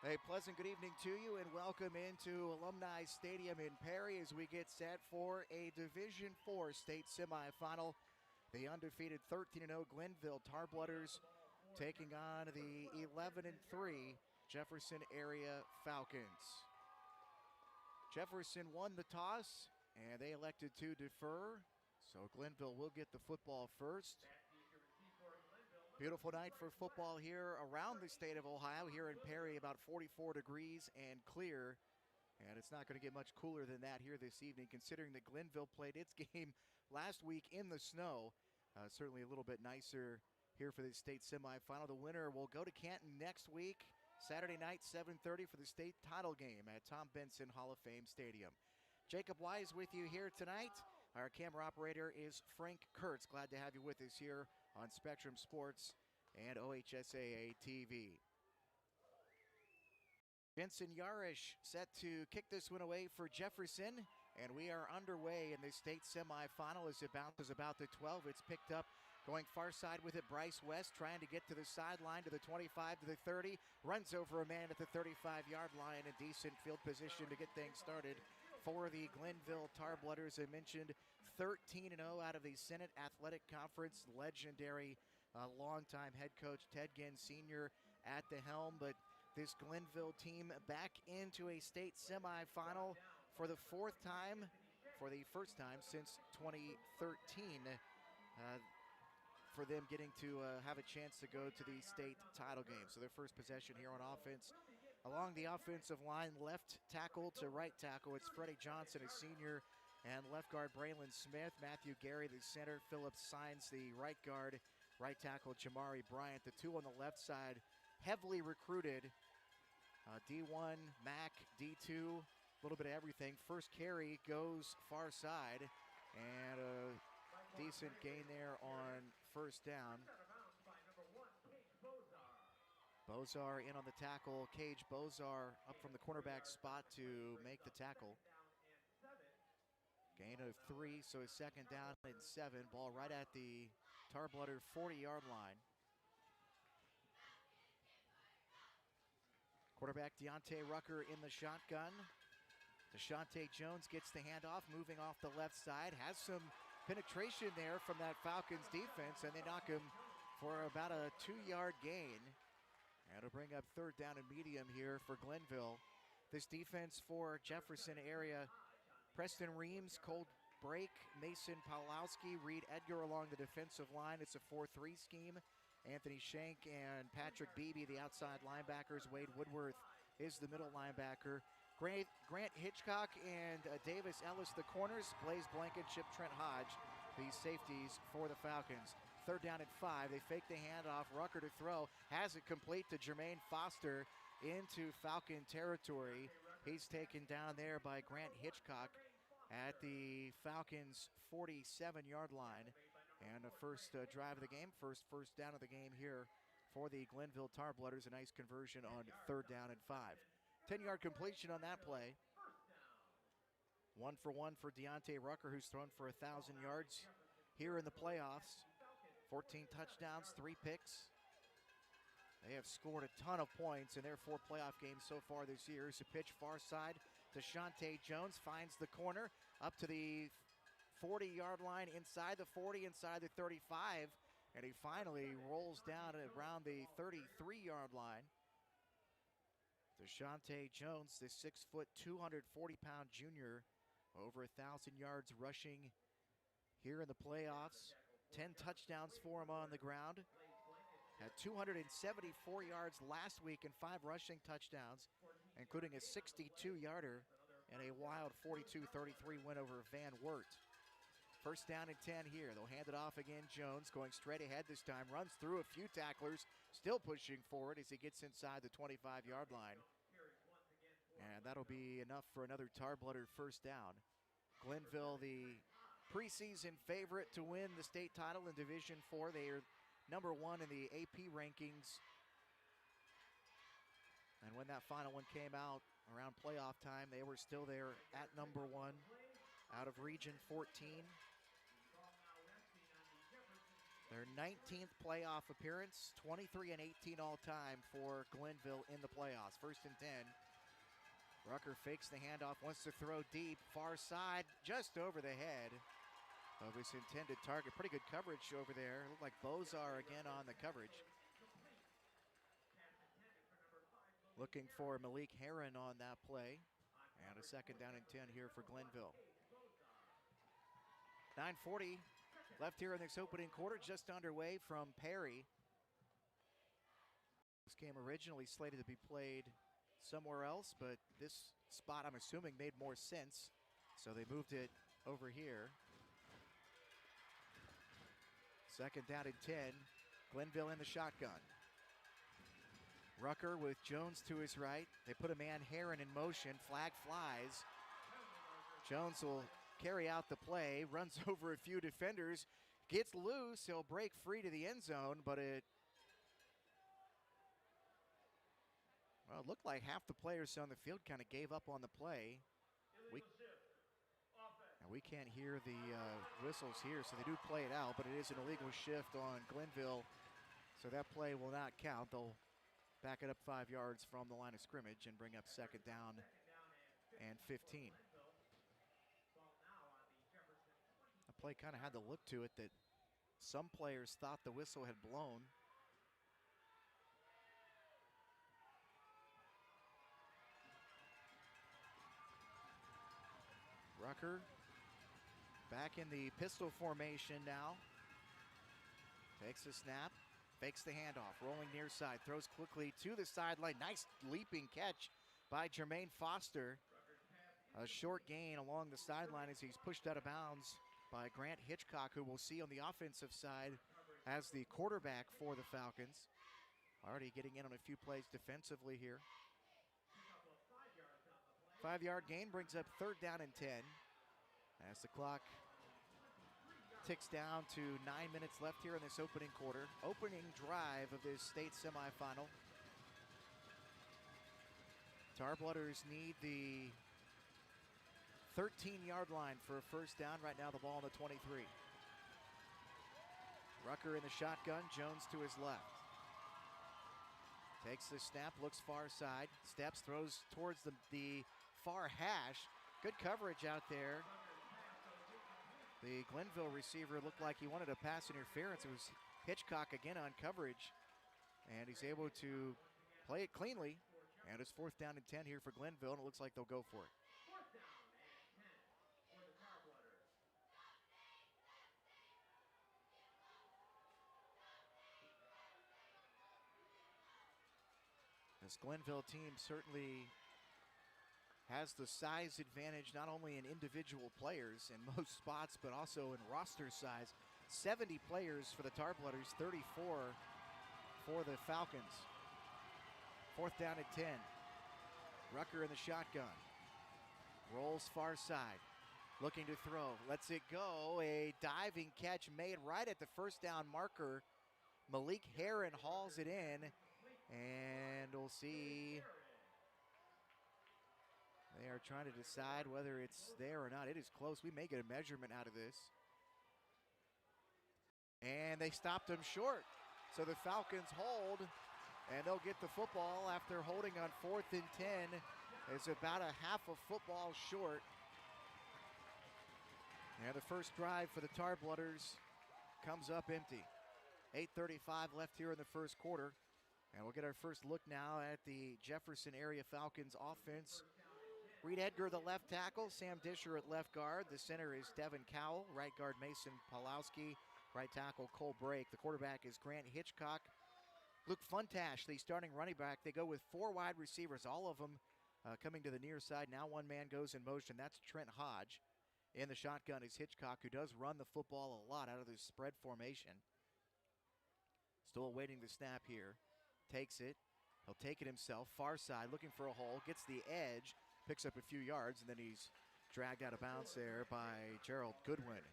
A pleasant good evening to you and welcome into Alumni Stadium in Perry as we get set for a Division IV state semifinal. The undefeated 13-0 Glenvill Tarblooders taking on the 11-3 Jefferson area Falcons. Jefferson won the toss and they elected to defer, so Glenvill will get the football first. Beautiful night for football here around the state of Ohio. Here in Perry, about 44 degrees and clear. And it's not going to get much cooler than that here this evening, considering that Glenvill played its game last week in the snow. Certainly a little bit nicer here for the state semifinal. The winner will go to Canton next week, Saturday night, 7:30 for the state title game at Tom Benson Hall of Fame Stadium. Jacob Wise with you here tonight. Our camera operator is Frank Kurtz. Glad to have you with us here on Spectrum Sports and OHSAA TV. Jensen Yarish set to kick this one away for Jefferson, and we are underway in the state semifinal as it bounces about the 12. It's picked up going far side with it. Bryce West trying to get to the sideline to the 25 to the 30. Runs over a man at the 35-yard line. A decent field position to get things started for the Glenvill Tarblooders. I mentioned 13-0 out of the Senate Athletic Conference. Legendary longtime head coach Ted Ginn Sr. at the helm. But this Glenvill team back into a state semifinal for the first time since 2013. For them getting to have a chance to go to the state title game. So their first possession here on offense. Along the offensive line, left tackle to right tackle, it's Freddie Johnson, a senior, and left guard Braylon Smith. Matthew Gary, the center. Phillips Signs, the right guard. Right tackle Jamari Bryant. The two on the left side, heavily recruited. D1, Mac, D2, a little bit of everything. First carry goes far side, and a decent gain there on first down. Bozar in on the tackle. Cage Bozar up from the cornerback spot to make the tackle. Gain of 3, so a second down and 7. Ball right at the Tarblooder 40-yard line. Quarterback Deontay Rucker in the shotgun. Deshaunte Jones gets the handoff, moving off the left side. Has some penetration there from that Falcons defense, and they knock him for about a 2-yard gain. And it'll bring up third down and medium here for Glenvill. This defense for Jefferson area, Preston Reams, cold break, Mason Pawlowski, Reed Edgar along the defensive line. It's a 4-3 scheme. Anthony Shank and Patrick Beebe, the outside linebackers. Wade Woodworth is the middle linebacker. Grant Hitchcock and Davis Ellis, the corners. Blaze Blankenship, Trent Hodge, the safeties for the Falcons. Third down and 5. They fake the handoff. Rucker to throw. Has it complete to Jermaine Foster into Falcon territory. He's taken down there by Grant Hitchcock at the Falcons' 47-yard line. And the first drive of the game, first down of the game here for the Glenvill Tarblooders. A nice conversion on third down and 5. 10-yard completion on that play. 1 for 1 for Deontay Rucker, who's thrown for 1,000 yards here in the playoffs. 14 touchdowns, 3 picks. They have scored a ton of points in their 4 playoff games so far this year. It's a pitch far side to Deshaunte Jones, finds the corner up to the 40-yard line, inside the 40, inside the 35, and he finally rolls down around the 33-yard line. Deshaunte Jones, the 6-foot, 240-pound junior, over 1,000 yards rushing here in the playoffs. 10 touchdowns for him on the ground. Had 274 yards last week and 5 rushing touchdowns, including a 62-yarder and a wild 42-33 win over Van Wert. First down and 10 here. They'll hand it off again. Jones going straight ahead this time. Runs through a few tacklers. Still pushing forward as he gets inside the 25-yard line. And that'll be enough for another Tarblooder first down. Glenvill, the preseason favorite to win the state title in Division IV. They are number 1 in the AP rankings. And when that final one came out around playoff time, they were still there at number 1 out of Region 14. Their 19th playoff appearance, 23-18 all-time for Glenvill in the playoffs. 1st and 10. Rucker fakes the handoff, wants to throw deep, far side, just over the head of his intended target. Pretty good coverage over there. Looked like Bozar again on the coverage. Looking for Malik Heron on that play. And a 2nd down and 10 here for Glenvill. 9:40 left here in this opening quarter, just underway from Perry. This game originally slated to be played somewhere else, but this spot, I'm assuming, made more sense. So they moved it over here. 2nd down and 10. Glenvill in the shotgun. Rucker with Jones to his right. They put a man Heron in motion. Flag flies. Jones will carry out the play, runs over a few defenders, gets loose. He'll break free to the end zone, but it looked like half the players on the field kind of gave up on the play. We can't hear the whistles here, so they do play it out, but it is an illegal shift on Glenvill, so that play will not count. They'll back it up 5 yards from the line of scrimmage and bring up 2nd down and 15. The play kind of had the look to it that some players thought the whistle had blown. Rucker back in the pistol formation now. Takes the snap, fakes the handoff, rolling near side, throws quickly to the sideline. Nice leaping catch by Jermaine Foster. A short gain along the sideline as he's pushed out of bounds by Grant Hitchcock, who we'll see on the offensive side as the quarterback for the Falcons. Already getting in on a few plays defensively here. 5-yard gain brings up 3rd down and 10 as the clock ticks down to 9 minutes left here in this opening quarter. Opening drive of this state semifinal. Tarblooders need the 13-yard line for a 1st down. Right now the ball on the 23. Rucker in the shotgun, Jones to his left. Takes the snap, looks far side, steps, throws towards the far hash. Good coverage out there. The Glenvill receiver looked like he wanted a pass interference. It was Hitchcock again on coverage, and he's able to play it cleanly. And it's 4th down and 10 here for Glenvill, and it looks like they'll go for it. This Glenvill team certainly has the size advantage, not only in individual players in most spots, but also in roster size. 70 players for the Tarblooders, 34 for the Falcons. 4th down and 10. Rucker in the shotgun. Rolls far side. Looking to throw. Lets it go. A diving catch made right at the 1st down marker. Malik Heron hauls it in. And we'll see. They are trying to decide whether it's there or not. It is close. We may get a measurement out of this. And they stopped him short. So the Falcons hold, and they'll get the football after holding on 4th and 10. It's about a half a football short. And the first drive for the Tarblooders comes up empty. 8:35 left here in the 1st quarter. And we'll get our first look now at the Jefferson area Falcons offense. Reed Edgar, the left tackle. Sam Disher at left guard. The center is Devin Cowell. Right guard Mason Pawlowski. Right tackle Cole Brake. The quarterback is Grant Hitchcock. Luke Funtash, the starting running back. They go with 4 wide receivers, all of them coming to the near side. Now one man goes in motion. That's Trent Hodge. In the shotgun is Hitchcock, who does run the football a lot out of this spread formation. Still awaiting the snap here. Takes it. He'll take it himself. Far side, looking for a hole. Gets the edge. Picks up a few yards, and then he's dragged out of bounds there by Gerald Goodwin.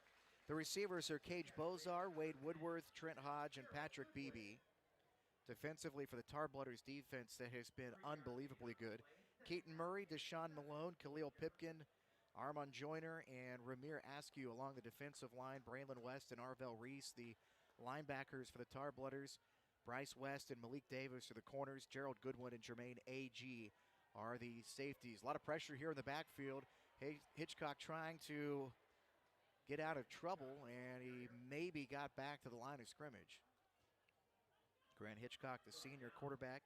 The receivers are Cage Bozar, Wade Woodworth, Trent Hodge, and Patrick Beebe. Defensively for the Tarblooders defense that has been unbelievably good. Keaton Murray, Deshaun Malone, Khalil Pipkin, Armand Joyner, and Ramir Askew along the defensive line. Braylon West and Arvell Reese, the linebackers for the Tar Blooders. Bryce West and Malik Davis are the corners. Gerald Goodwin and Jermaine A.G. are the safeties. A lot of pressure here in the backfield. Hitchcock trying to get out of trouble, and he maybe got back to the line of scrimmage. Grant Hitchcock, the senior quarterback,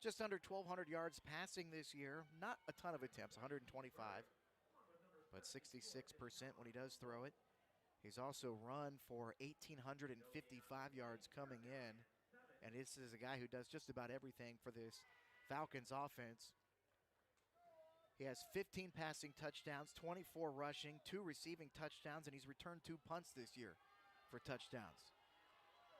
just under 1,200 yards passing this year. Not a ton of attempts, 125, but 66% when he does throw it. He's also run for 1,855 yards coming in, and this is a guy who does just about everything for this Falcons offense. He has 15 passing touchdowns, 24 rushing, 2 receiving touchdowns, and he's returned 2 punts this year for touchdowns.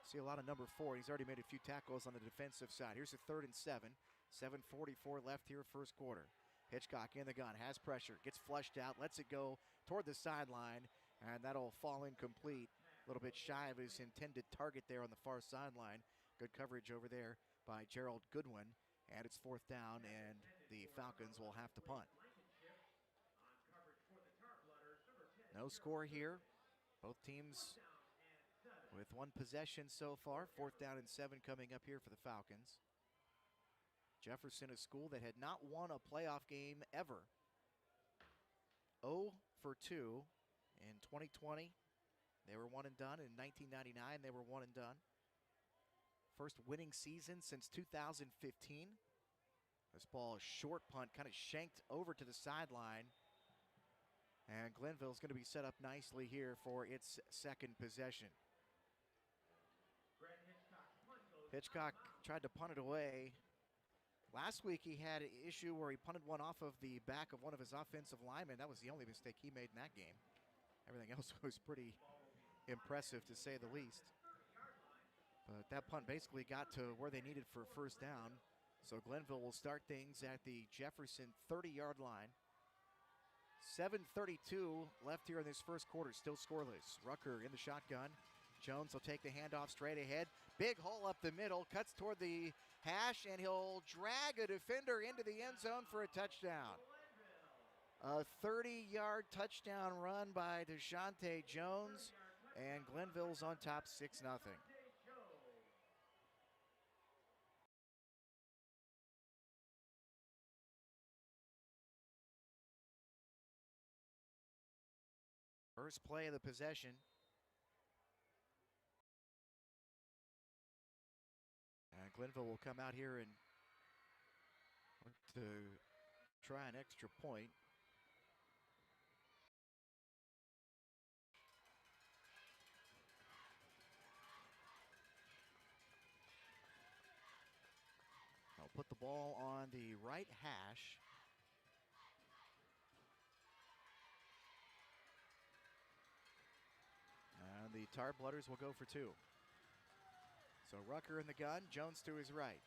See a lot of number 4. He's already made a few tackles on the defensive side. Here's a 3rd and 7. 7:44 left here, first quarter. Hitchcock in the gun, has pressure, gets flushed out, lets it go toward the sideline, and that'll fall incomplete. A little bit shy of his intended target there on the far sideline. Good coverage over there by Gerald Goodwin, and it's 4th down, and the Falcons will have to punt. No score here. Both teams with 1 possession so far. 4th down and 7 coming up here for the Falcons. Jefferson, a school that had not won a playoff game ever. 0 for 2 in 2020. They were 1 and done. In 1999, they were 1 and done. First winning season since 2015. This ball, a short punt, kind of shanked over to the sideline. And Glenville's going to be set up nicely here for its 2nd possession. Hitchcock tried to punt it away. Last week he had an issue where he punted one off of the back of one of his offensive linemen. That was the only mistake he made in that game. Everything else was pretty impressive, to say the least. But that punt basically got to where they needed for a 1st down. So Glenvill will start things at the Jefferson 30-yard line. 7:32 left here in this first quarter, still scoreless. Rucker in the shotgun. Jones will take the handoff straight ahead. Big hole up the middle, cuts toward the hash, and he'll drag a defender into the end zone for a touchdown. A 30-yard touchdown run by Deshaunte Jones, and Glenville's on top 6-0. First play of the possession. And Glenvill will come out here and look to try an extra point. I'll put the ball on the right hash. And the Tar Blooders will go for 2. So Rucker in the gun, Jones to his right.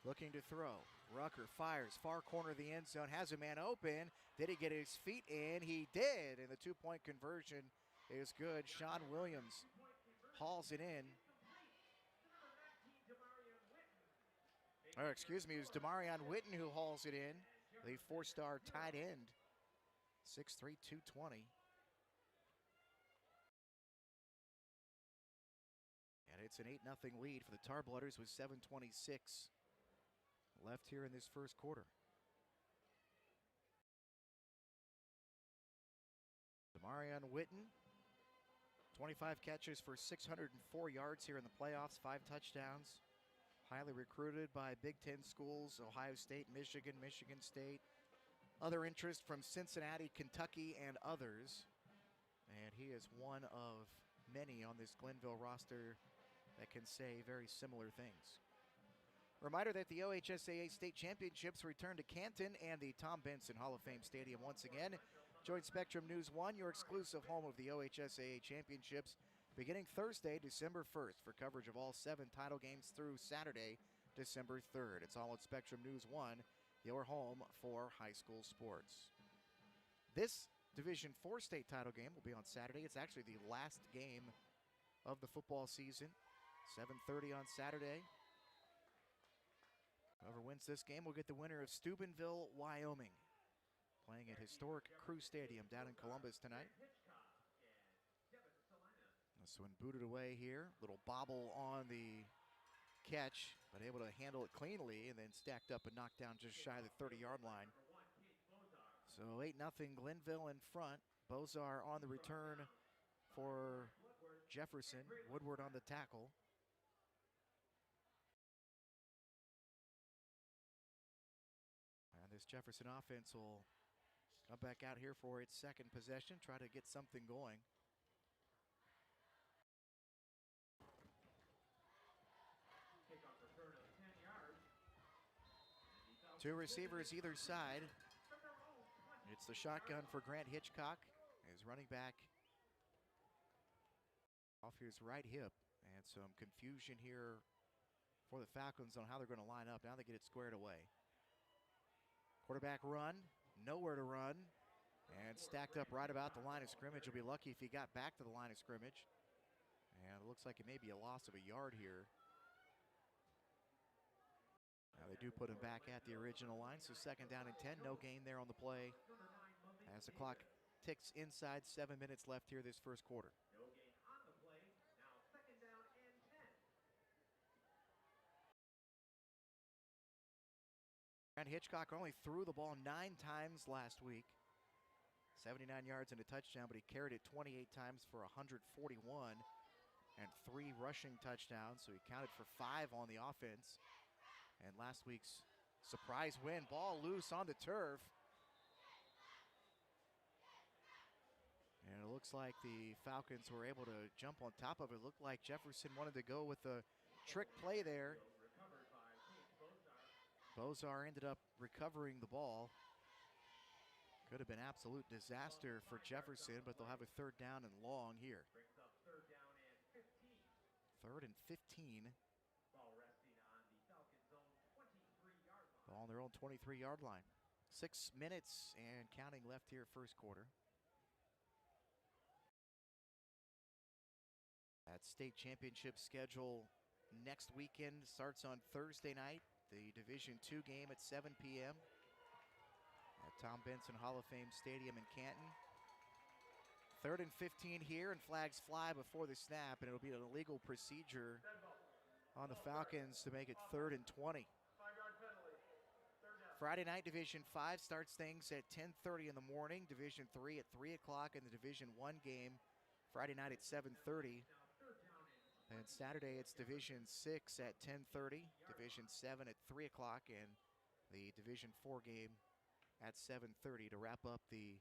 Looking to throw. Rucker fires, far corner of the end zone, has a man open. Did he get his feet in? He did, and the 2-point conversion is good. Sean Williams hauls it in. Or excuse me, it was Demarion Witten who hauls it in. The 4-star tight end. 6'3", 220. And it's an 8-0 lead for the Tar Blooders with 7:26 left here in this first quarter. Demarion Witten, 25 catches for 604 yards here in the playoffs, 5 touchdowns. Highly recruited by Big Ten schools, Ohio State, Michigan, Michigan State. Other interest from Cincinnati, Kentucky, and others. And he is one of many on this Glenvill roster that can say very similar things. Reminder that the OHSAA State Championships return to Canton and the Tom Benson Hall of Fame Stadium once again. Join Spectrum News 1, your exclusive home of the OHSAA Championships, beginning Thursday, December 1st, for coverage of all 7 title games through Saturday, December 3rd. It's all at Spectrum News 1, your home for high school sports. This Division IV state title game will be on Saturday. It's actually the last game of the football season. 7:30 on Saturday. Whoever wins this game will get the winner of Steubenville, Wyoming, playing at historic Crew Stadium down in Columbus tonight. This one booted away here. Little bobble on the catch, but able to handle it cleanly and then stacked up and knocked down just shy of the 30-yard line. So 8-0 Glenvill in front. Bozar on the return for Jefferson. Woodward on the tackle. And this Jefferson offense will come back out here for its second possession, try to get something going. Two receivers either side. It's the shotgun for Grant Hitchcock. His running back off his right hip. And some confusion here for the Falcons on how they're going to line up. Now they get it squared away. Quarterback run, nowhere to run. And stacked up right about the line of scrimmage. He'll be lucky if he got back to the line of scrimmage. And it looks like it may be a loss of a yard here. Now they do put him back at the original line, so 2nd down and 10. No gain there on the play as the clock ticks inside. 7 minutes left here this first quarter. No gain on the play. Now 2nd down and 10. Grant Hitchcock only threw the ball 9 times last week. 79 yards and a touchdown, but he carried it 28 times for 141 and 3 rushing touchdowns, so he counted for 5 on the offense. And last week's surprise win, ball loose on the turf. And it looks like the Falcons were able to jump on top of it. It looked like Jefferson wanted to go with a trick play there. Bozar ended up recovering the ball. Could have been absolute disaster for Jefferson, but they'll have a 3rd down and long here. 3rd and 15. Ball on their own 23-yard line. 6 minutes and counting left here first quarter. That state championship schedule next weekend starts on Thursday night. The Division II game at 7 p.m. at Tom Benson Hall of Fame Stadium in Canton. 3rd and 15 here, and flags fly before the snap, and it'll be an illegal procedure on the Falcons to make it 3rd and 20. Friday night Division V starts things at 10:30 in the morning. Division III at 3 o'clock, and the Division I game Friday night at 7:30. And Saturday it's Division VI at 10:30, Division VII at 3 o'clock, and the Division IV game at 7:30 to wrap up the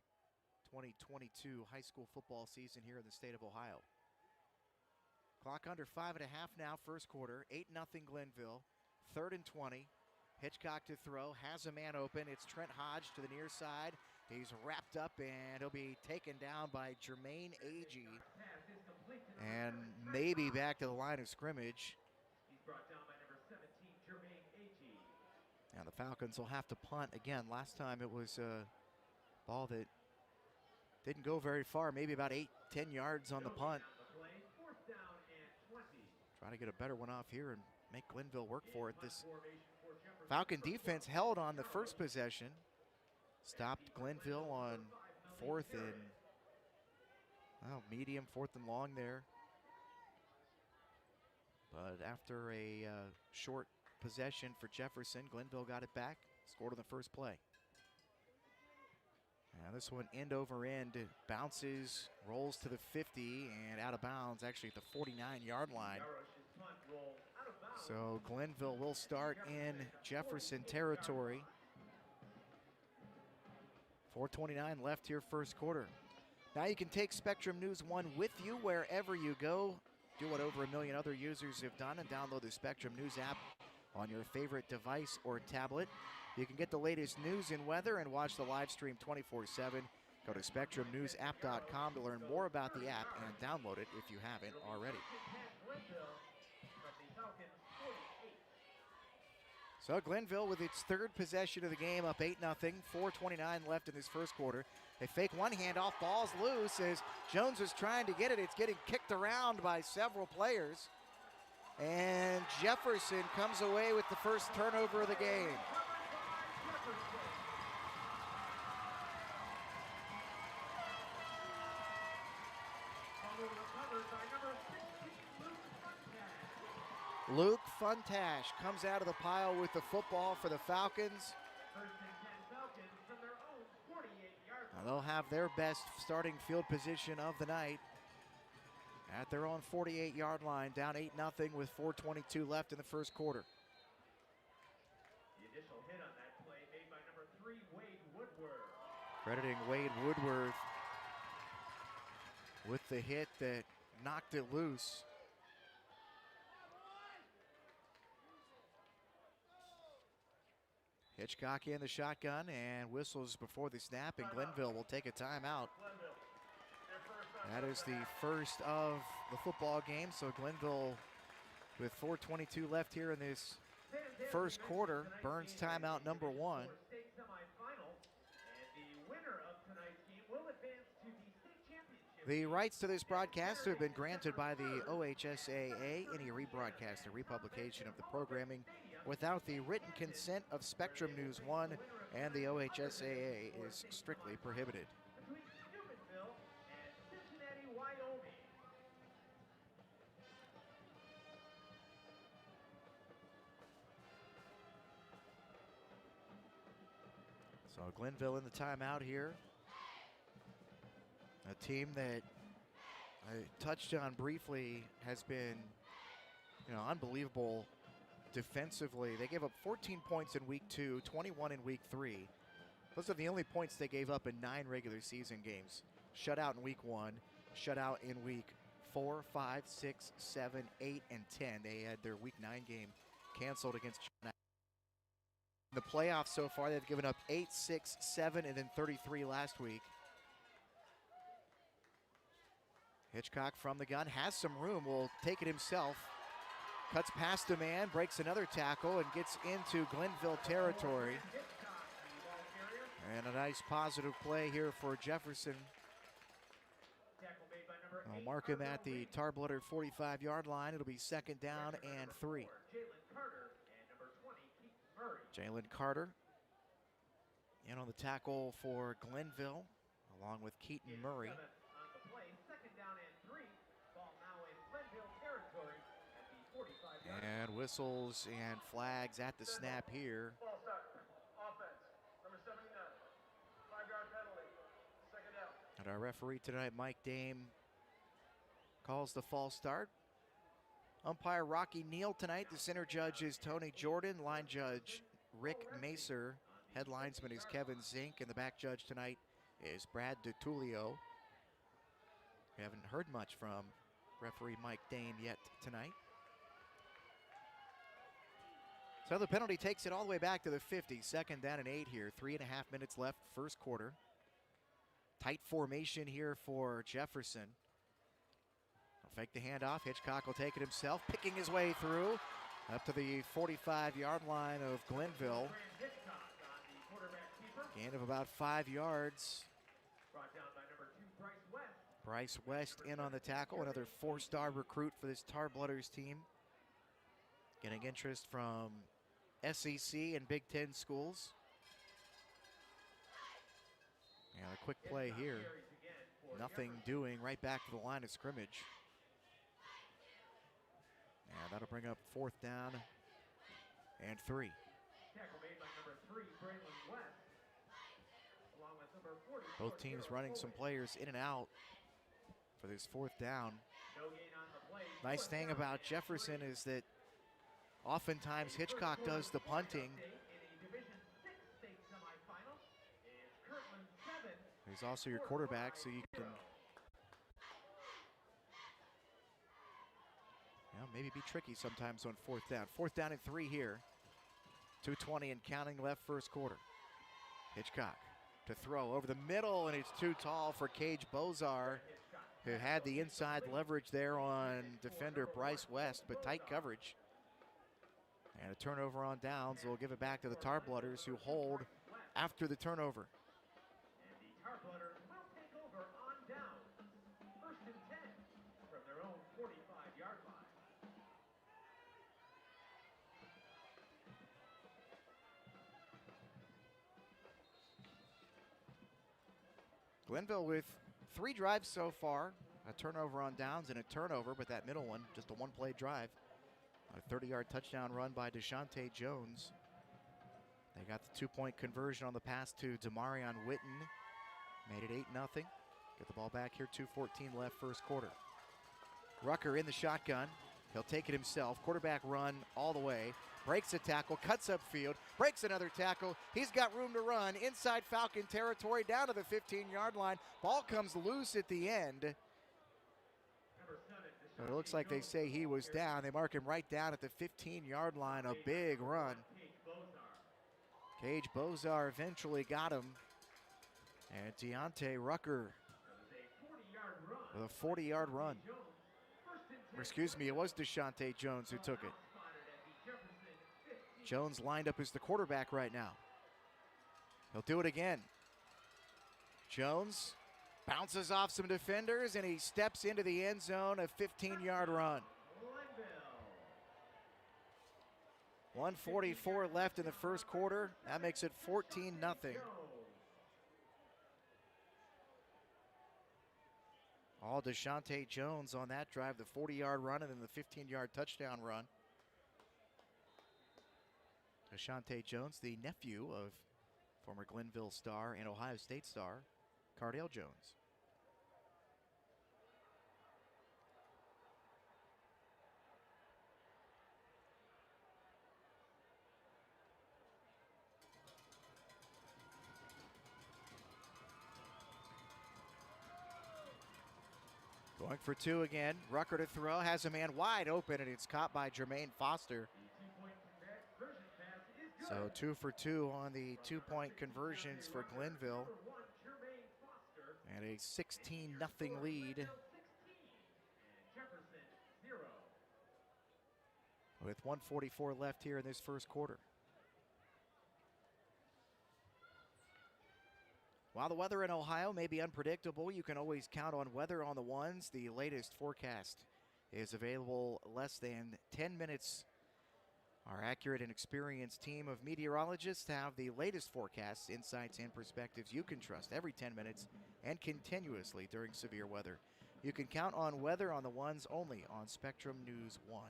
2022 high school football season here in the state of Ohio. Clock under 5.5 now, first quarter. 8-0 Glenvill. 3rd and 20. Hitchcock to throw, has a man open. It's Trent Hodge to the near side. He's wrapped up and he'll be taken down by Jermaine Agee. And maybe back to the line of scrimmage. He's brought down by number 17, Jermaine Agee. Now the Falcons will have to punt again. Last time it was a ball that didn't go very far, maybe about 8-10 yards on the punt. Trying to get a better one off here and make Glenvill work for it. This Falcon defense held on the first possession. Stopped Glenvill on 4th and medium, 4th and long there. But after a short possession for Jefferson, Glenvill got it back, scored on the first play. Now this one end over end, bounces, rolls to the 50 and out of bounds, actually at the 49-yard line. So Glenvill will start in Jefferson territory. 4:29 left here first quarter. Now you can take Spectrum News 1 with you wherever you go. Do what over 1 million other users have done and download the Spectrum News app on your favorite device or tablet. You can get the latest news and weather and watch the live stream 24/7. Go to SpectrumNewsApp.com to learn more about the app and download it if you haven't already. So Glenvill with its 3rd possession of the game, up 8-0, 4:29 left in this first quarter. They fake one handoff, ball's loose as Jones is trying to get it. It's getting kicked around by several players. And Jefferson comes away with the first turnover of the game. Recovered by number Luke Funtash comes out of the pile with the football for the Falcons. First and 10 Falcons from their own 48-yard line. They'll have their best starting field position of the night at their own 48-yard line, down 8-0 with 4:22 left in the first quarter. The initial hit on that play made by number 3, Wade Woodward. Crediting Wade Woodworth with the hit that knocked it loose. Hitchcock in the shotgun and whistles before the snap, and Glenvill will take a timeout. That is the first of the football game, so Glenvill, with 4:22 left here in this first quarter, burns timeout number 1. State semifinal, and the winner of tonight's game will advance to the state championship. The rights to this broadcast have been granted by the OHSAA. Any rebroadcast or republication of the programming without the written consent of Spectrum News 1 and the OHSAA is strictly prohibited. Between Steubenville and Cincinnati, Wyoming. So Glenvill in the timeout here. A team that I touched on briefly has been, unbelievable defensively. They gave up 14 points in week 2, 21 in week 3. Those are the only points they gave up in 9 regular season games. Shutout in week 1, shutout in week 4, 5, 6, 7, 8, and 10. They had their week 9 game canceled against China. In the playoffs so far, they've given up 8, 6, 7, and then 33 last week. Hitchcock from the gun, has some room, will take it himself. Cuts past a man, breaks another tackle, and gets into Glenvill territory. And a nice positive play here for Jefferson. I'll mark him at the Tarbloodder 45-yard line. It'll be second down and 3. Jalen Carter in on the tackle for Glenvill, along with Keaton Murray. And whistles and flags at the snap here. False start. Offense. Number 79. 5-yard penalty. Second down. And our referee tonight, Mike Dame, calls the false start. Umpire Rocky Neal tonight. The center judge is Tony Jordan. Line judge Rick Macer. Head linesman is Kevin Zink. And the back judge tonight is Brad DiTullio. We haven't heard much from referee Mike Dame yet tonight. So the penalty takes it all the way back to the 50. Second down and 8 here. 3.5 minutes left, first quarter. Tight formation here for Jefferson. He'll fake the handoff. Hitchcock will take it himself, picking his way through up to the 45-yard line of Glenvill. Gain of about 5 yards. Brought down by number 2, Bryce West. Bryce West in on the tackle, another 4-star recruit for this Tarblooders team. Getting interest from SEC and Big Ten schools. And a quick play here. Nothing doing, right back to the line of scrimmage. And that'll bring up fourth down and 3. Tackle made by number 3, Braylon West. Along with number 40. Both teams running some players in and out for this fourth down. No gain on the play. Nice thing about Jefferson is that oftentimes Hitchcock does the punting. He's also your quarterback, so you can maybe be tricky sometimes on fourth down. Fourth down and 3 here. 2:20 and counting left first quarter. Hitchcock to throw over the middle, and it's too tall for Cage Bozar, who had the inside leverage there on defender Bryce West, but tight coverage. And a turnover on downs. We'll give it back to the Tarblooders, who hold after the turnover. And the Tarblooders will take over on downs. First and 10 from their own 45-yard line. Glenvill with 3 drives so far. A turnover on downs and a turnover, but that middle one, just a one-play drive. A 30-yard touchdown run by Deshaunte Jones. They got the two-point conversion on the pass to Demarion Witten. Made it 8-0. Get the ball back here, 2:14 left first quarter. Rucker in the shotgun. He'll take it himself. Quarterback run all the way. Breaks a tackle, cuts upfield, breaks another tackle. He's got room to run inside Falcon territory down to the 15-yard line. Ball comes loose at the end. But it looks like they say he was down. They mark him right down at the 15-yard line. A big run. Cage Bozar eventually got him. And Deontay Rucker with a 40-yard run. Or excuse me, it was Deshaunte Jones who took it. Jones lined up as the quarterback right now. He'll do it again. Jones bounces off some defenders and he steps into the end zone, a 15-yard run. 1:44 left in the first quarter. That makes it 14-0. All Deshaunte Jones on that drive, the 40-yard run and then the 15-yard touchdown run. Deshaunte Jones, the nephew of former Glenvill star and Ohio State star, Cardale Jones. Going for two again. Rucker to throw, has a man wide open, and it's caught by Jermaine Foster. So 2 for 2 on the two-point conversions for Glenvill. And a 16-0 lead. With 1:44 left here in this first quarter. While the weather in Ohio may be unpredictable, you can always count on Weather on the Ones. The latest forecast is available less than 10 minutes. Our accurate and experienced team of meteorologists have the latest forecasts, insights, and perspectives you can trust every 10 minutes and continuously during severe weather. You can count on Weather on the Ones only on Spectrum News 1.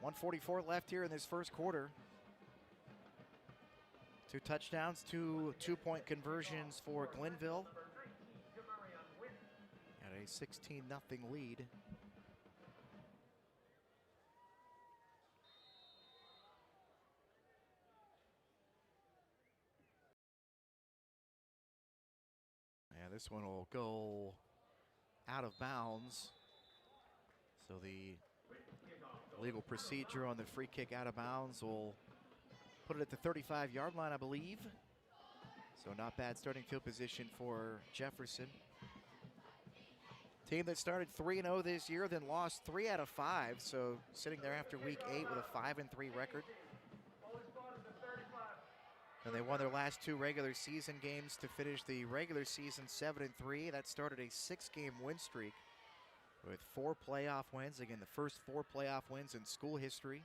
.144 left here in this first quarter. 2 touchdowns, 2 two-point conversions for Glenvill. And a 16-0 lead. And this one will go out of bounds. So the legal procedure on the free kick out of bounds will put it at the 35-yard line, I believe. So not bad starting field position for Jefferson. Team that started 3-0 this year, then lost 3 out of 5. So sitting there after week 8 with a 5-3 record. And they won their last 2 regular season games to finish the regular season 7-3. That started a 6-game win streak with 4 playoff wins. Again, the first 4 playoff wins in school history.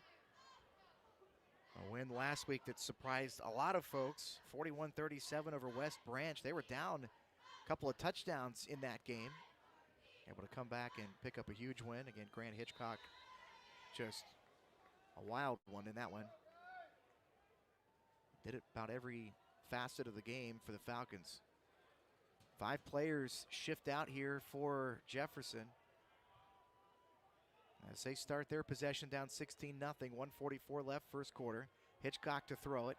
A win last week that surprised a lot of folks, 41-37 over West Branch. They were down a couple of touchdowns in that game. Able to come back and pick up a huge win. Again, Grant Hitchcock, just a wild one in that one. Did it about every facet of the game for the Falcons. 5 players shift out here for Jefferson as they start their possession down 16-0, 1:44 left first quarter. Hitchcock to throw it.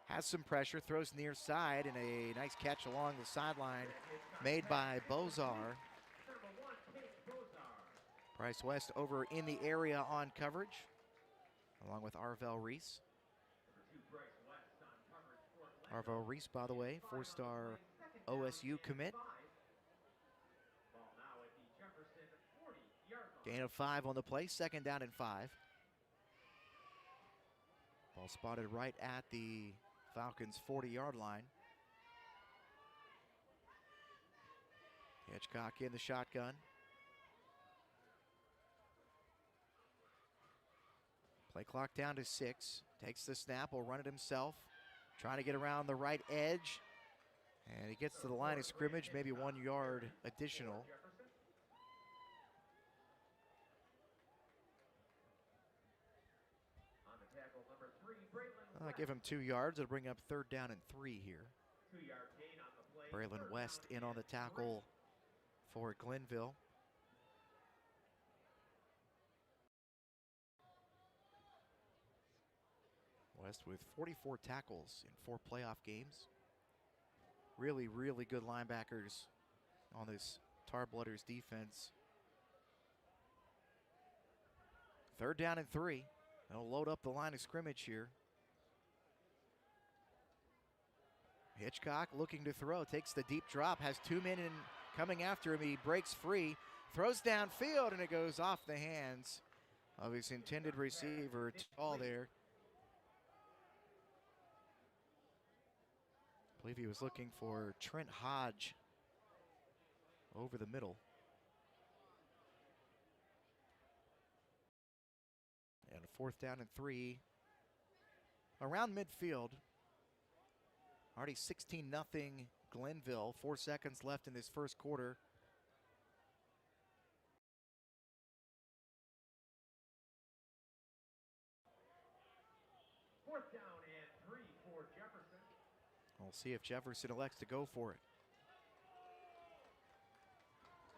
Has some pressure, throws near side, and a nice catch along the sideline made by Bozar. Bryce West over in the area on coverage, along with Arvell Reese. Arvell Reese, by the way, 4-star OSU commit. Gain of 5 on the play, 2nd down and 5. Ball spotted right at the Falcons' 40-yard line. Hitchcock in the shotgun. Play clock down to 6. Takes the snap, will run it himself. Trying to get around the right edge. And he gets to the line of scrimmage, maybe 1 yard additional. I'll give him 2 yards. It'll bring up 3rd down and 3 here. Braylon West in on the tackle for Glenvill. West with 44 tackles in 4 playoff games. Really, really good linebackers on this Tar Blooders defense. 3rd down and 3. They'll load up the line of scrimmage here. Hitchcock looking to throw, takes the deep drop, has 2 men in coming after him. He breaks free, throws downfield, and it goes off the hands of his intended receiver. Tall there. I believe he was looking for Trent Hodge over the middle. And a 4th down and 3 around midfield. Already 16-0 Glenvill. 4 seconds left in this first quarter. Fourth down and 3 for Jefferson. We'll see if Jefferson elects to go for it.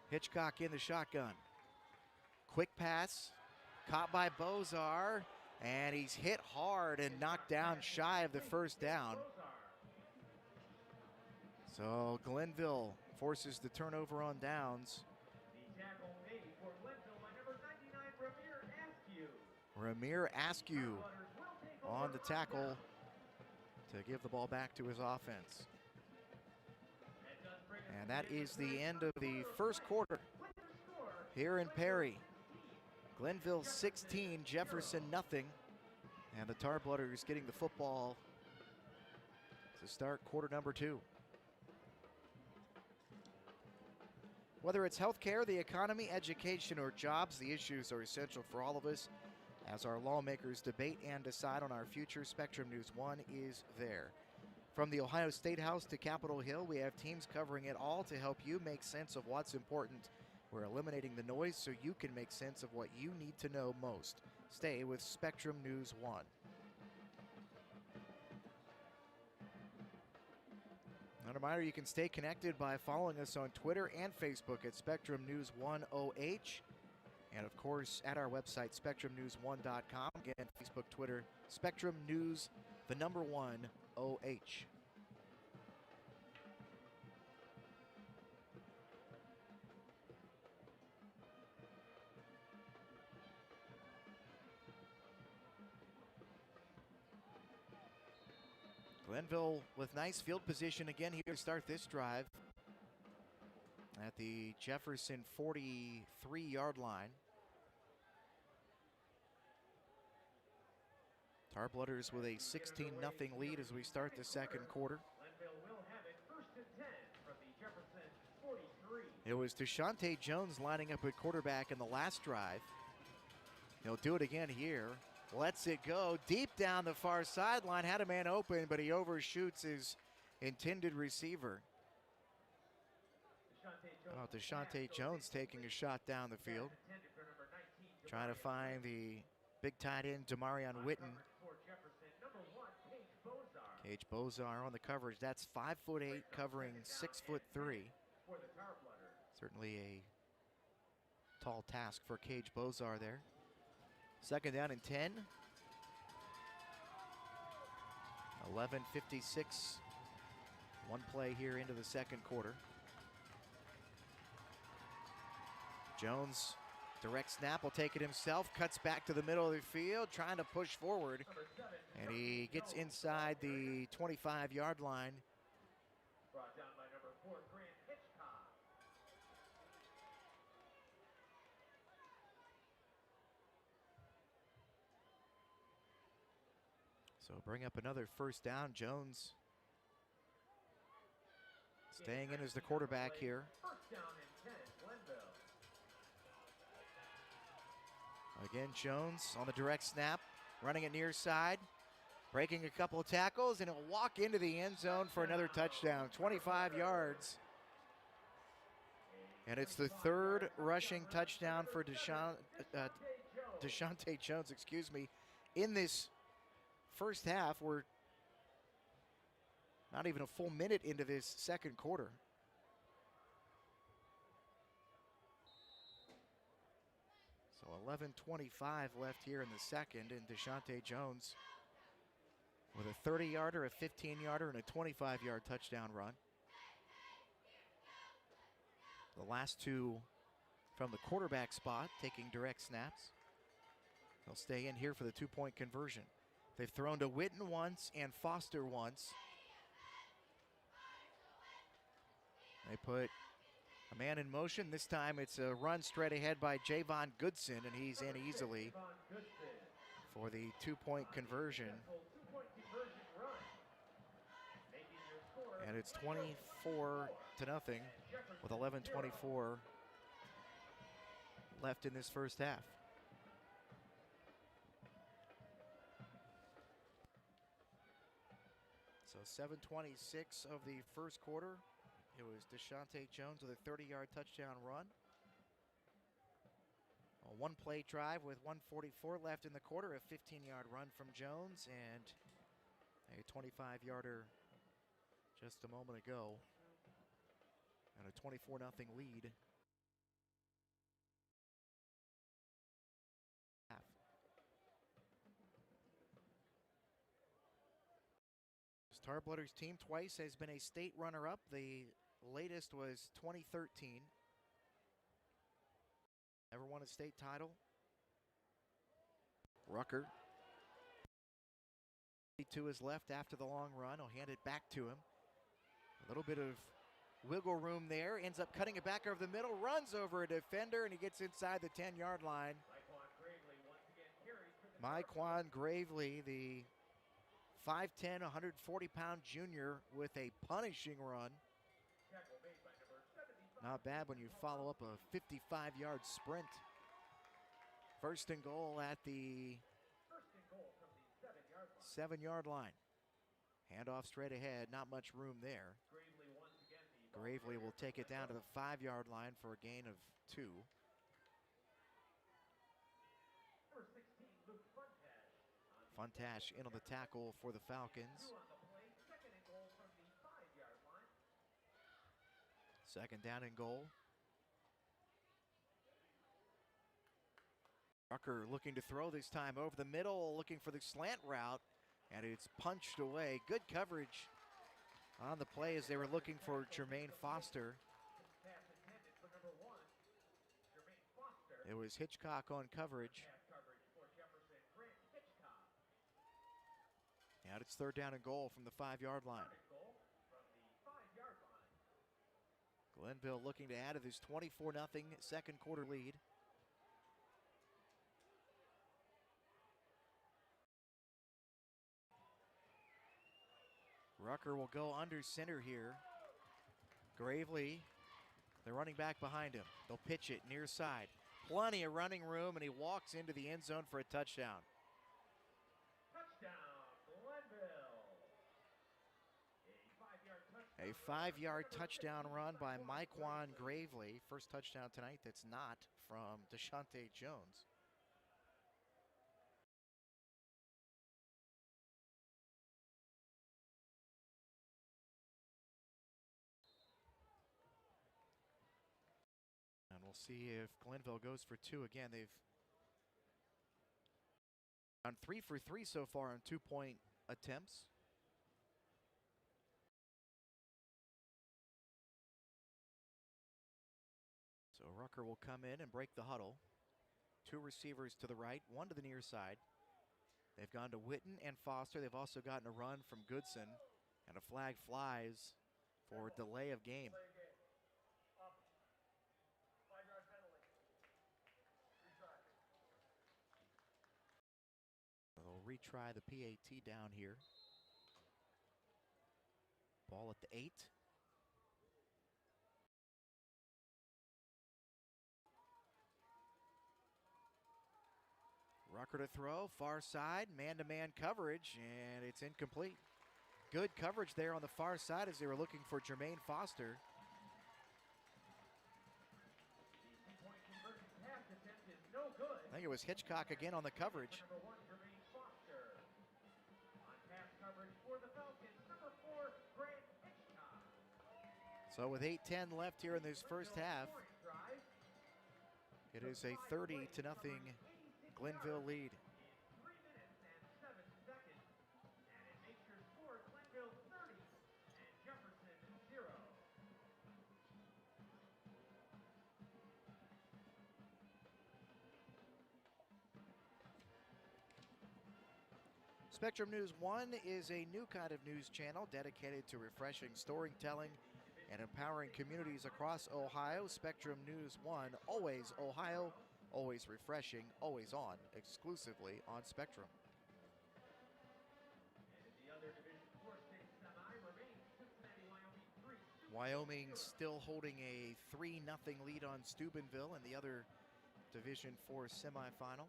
Hitchcock in the shotgun. Quick pass, caught by Bozar, and he's hit hard and knocked down shy of the 1st down. So Glenvill forces the turnover on downs. The tackle made for Glenvill by number 99, Ramir Askew. Ramir Askew on the tackle to give the ball back to his offense. And that is the end of the first quarter here in Perry. Glenvill 16, Jefferson nothing. And the Tar Blooders getting the football to start quarter number 2. Whether it's healthcare, the economy, education, or jobs, the issues are essential for all of us. As our lawmakers debate and decide on our future, Spectrum News 1 is there. From the Ohio State House to Capitol Hill, we have teams covering it all to help you make sense of what's important. We're eliminating the noise so you can make sense of what you need to know most. Stay with Spectrum News 1. A reminder, you can stay connected by following us on Twitter and Facebook at Spectrum News 1 OH. And of course, at our website, SpectrumNews1.com. Again, Facebook, Twitter, Spectrum News, the number 1 OH. Glenvill with nice field position again here to start this drive at the Jefferson 43-yard line. Tar Blooders with a 16-0 lead as we start the second quarter. Glenvill will have it 1st and 10 from the Jefferson 43. It was Deshante Jones lining up at quarterback in the last drive. He'll do it again here. Lets it go deep down the far sideline. Had a man open, but he overshoots his intended receiver. Deshante Jones taking a shot down the field. Trying to find the big tight end, Demarion Witten. Cage Bozar on the coverage. That's 5'8", covering 6'3". Certainly a tall task for Cage Bozar there. 2nd down and 10. 11:56. One play here into the second quarter. Jones, direct snap, will take it himself. Cuts back to the middle of the field, trying to push forward. And he gets inside the 25-yard line. Brought down by number 4, Grant Hitchcock. So bring up another 1st down. Jones staying in as the quarterback here. 1st down and 10, Glenvill. Again, Jones on the direct snap, running it near side. breaking a couple of tackles, and he'll walk into the end zone for another touchdown, 25 yards. And it's the third rushing touchdown for Deshaunte Jones, in this first half. We're not even a full minute into this second quarter. So 11:25 left here in the second, and Deshaunte Jones with a 30-yarder, a 15-yarder, and a 25-yard touchdown run. The last two from the quarterback spot, taking direct snaps. They'll stay in here for the two-point conversion. They've thrown to Witten once and Foster once. They put a man in motion. This time it's a run straight ahead by Javon Goodson, and he's in easily for the two-point conversion. And it's 24-0 with 11:24 left in this first half. So 7:26 of the first quarter. It was Deshaunte Jones with a 30-yard touchdown run. A one-play drive with 1:44 left in the quarter, a 15-yard run from Jones, and a 25-yarder just a moment ago, and a 24-0 lead. Starblooders team twice has been a state runner-up. The latest was 2013. Never won a state title. Rucker to his left after the long run. He'll hand it back to him. A little bit of wiggle room there. Ends up cutting it back over the middle. Runs over a defender, and he gets inside the 10-yard line. Myquan Gravely, the 5'10", 140-pound junior with a punishing run. Not bad when you follow up a 55-yard sprint. First and goal at the 7-yard line. Handoff straight ahead, not much room there. Gravely will take it down to the 5-yard line for a gain of 2. Funtash in on the tackle for the Falcons. Second down and goal. Rucker looking to throw this time over the middle, looking for the slant route, and it's punched away. Good coverage on the play as they were looking for Jermaine Foster. It was Hitchcock on coverage. And it's third down and goal from the 5-yard line. Glenvill looking to add to this 24-0 second quarter lead. Rucker will go under center here. Gravely, the running back behind him. They'll pitch it near side. Plenty of running room, and he walks into the end zone for a touchdown. A 5-yard touchdown run by Myquan Gravely. First touchdown tonight that's not from Deshaunte Jones. And we'll see if Glenvill goes for 2 again. They've gone 3 for 3 so far on 2-point attempts. So Rucker will come in and break the huddle. 2 receivers to the right, 1 to the near side. They've gone to Witten and Foster. They've also gotten a run from Goodson, and a flag flies for delay of game. They'll retry the PAT down here. Ball at the 8. Rucker to throw, far side, man-to-man coverage, and it's incomplete. Good coverage there on the far side as they were looking for Jermaine Foster. I think it was Hitchcock again on the coverage. So with 8:10 left here in this first half, it is a 30-0 Glenvill lead. Spectrum News 1 is a new kind of news channel dedicated to refreshing storytelling and empowering communities across Ohio. Spectrum News 1, always Ohio, always refreshing, always on, exclusively on Spectrum. Wyoming still holding a 3-0 lead on Steubenville in the other Division 4 semifinal.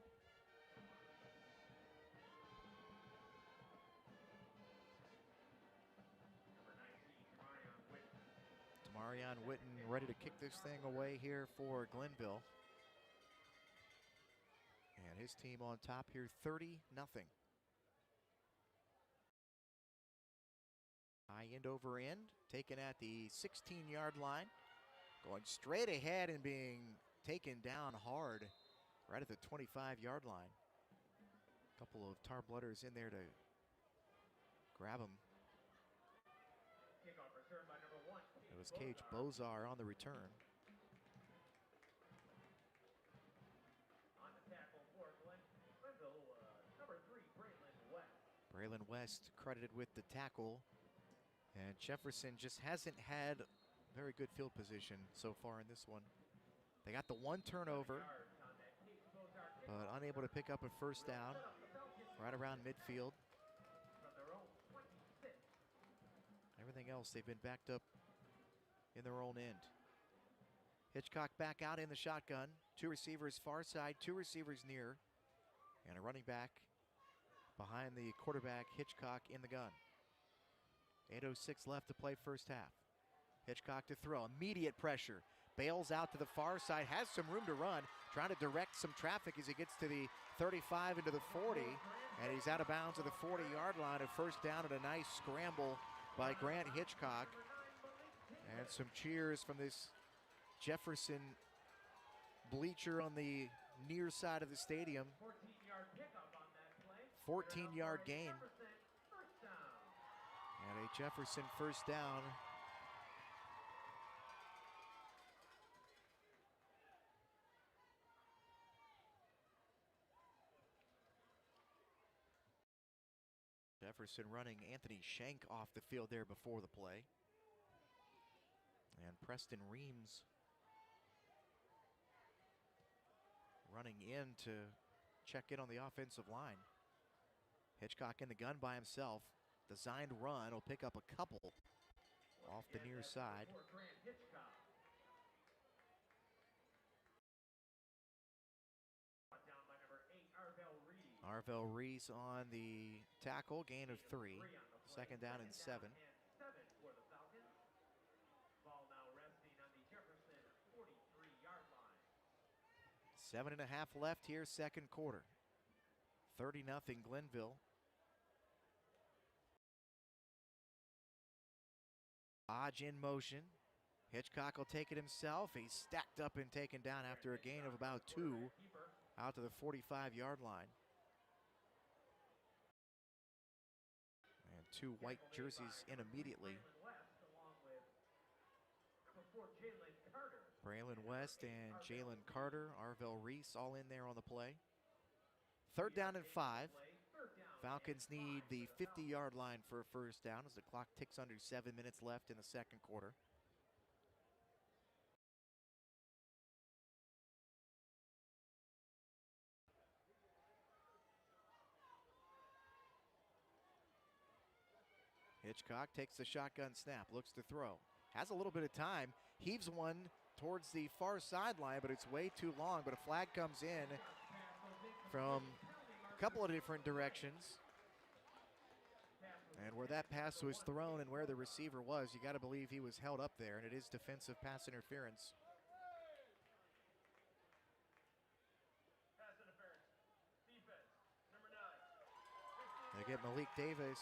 Marion Witten ready to kick this thing away here for Glenvill. And his team on top here, 30-0. High end over end, taken at the 16-yard line. Going straight ahead and being taken down hard right at the 25-yard line. A couple of Tar Blooders in there to grab him. It was Cage Bozar on the return. Braylon West credited with the tackle. And Jefferson just hasn't had very good field position so far in this one. They got the one turnover, but unable to pick up a first down right around midfield. Everything else, they've been backed up in their own end. Hitchcock back out in the shotgun. Two receivers far side, two receivers near, and a running back behind the quarterback, Hitchcock, in the gun. 8:06 left to play first half. Hitchcock to throw, immediate pressure. Bails out to the far side, has some room to run, trying to direct some traffic as he gets to the 35 into the 40, and he's out of bounds at the 40-yard line. A first down and a nice scramble by Grant Hitchcock. And some cheers from this Jefferson bleacher on the near side of the stadium. 14-yard gain. And a Jefferson first down. Jefferson running Anthony Shank off the field there before the play. And Preston Reams running in to check in on the offensive line. Hitchcock in the gun by himself. Designed run will pick up a couple off the near side. Arvell Reese on the tackle, gain of 3. Second down and 7. 7.5 left here, second quarter. 30-0 Glenvill. Hodge in motion. Hitchcock will take it himself. He's stacked up and taken down after a gain of about 2 out to the 45-yard line. And 2 white jerseys in immediately. Braylon West and Jalen Carter, Arvell Reese all in there on the play. Third down and 5. Falcons need the 50-yard line for a first down as the clock ticks under 7 minutes left in the second quarter. Hitchcock takes the shotgun snap, looks to throw. Has a little bit of time, heaves one towards the far sideline, but it's way too long. But a flag comes in from couple of different directions. And where that pass was thrown and where the receiver was, you got to believe he was held up there, and it is defensive pass interference. Pass interference. Defense, number 9. They get Malik Davis.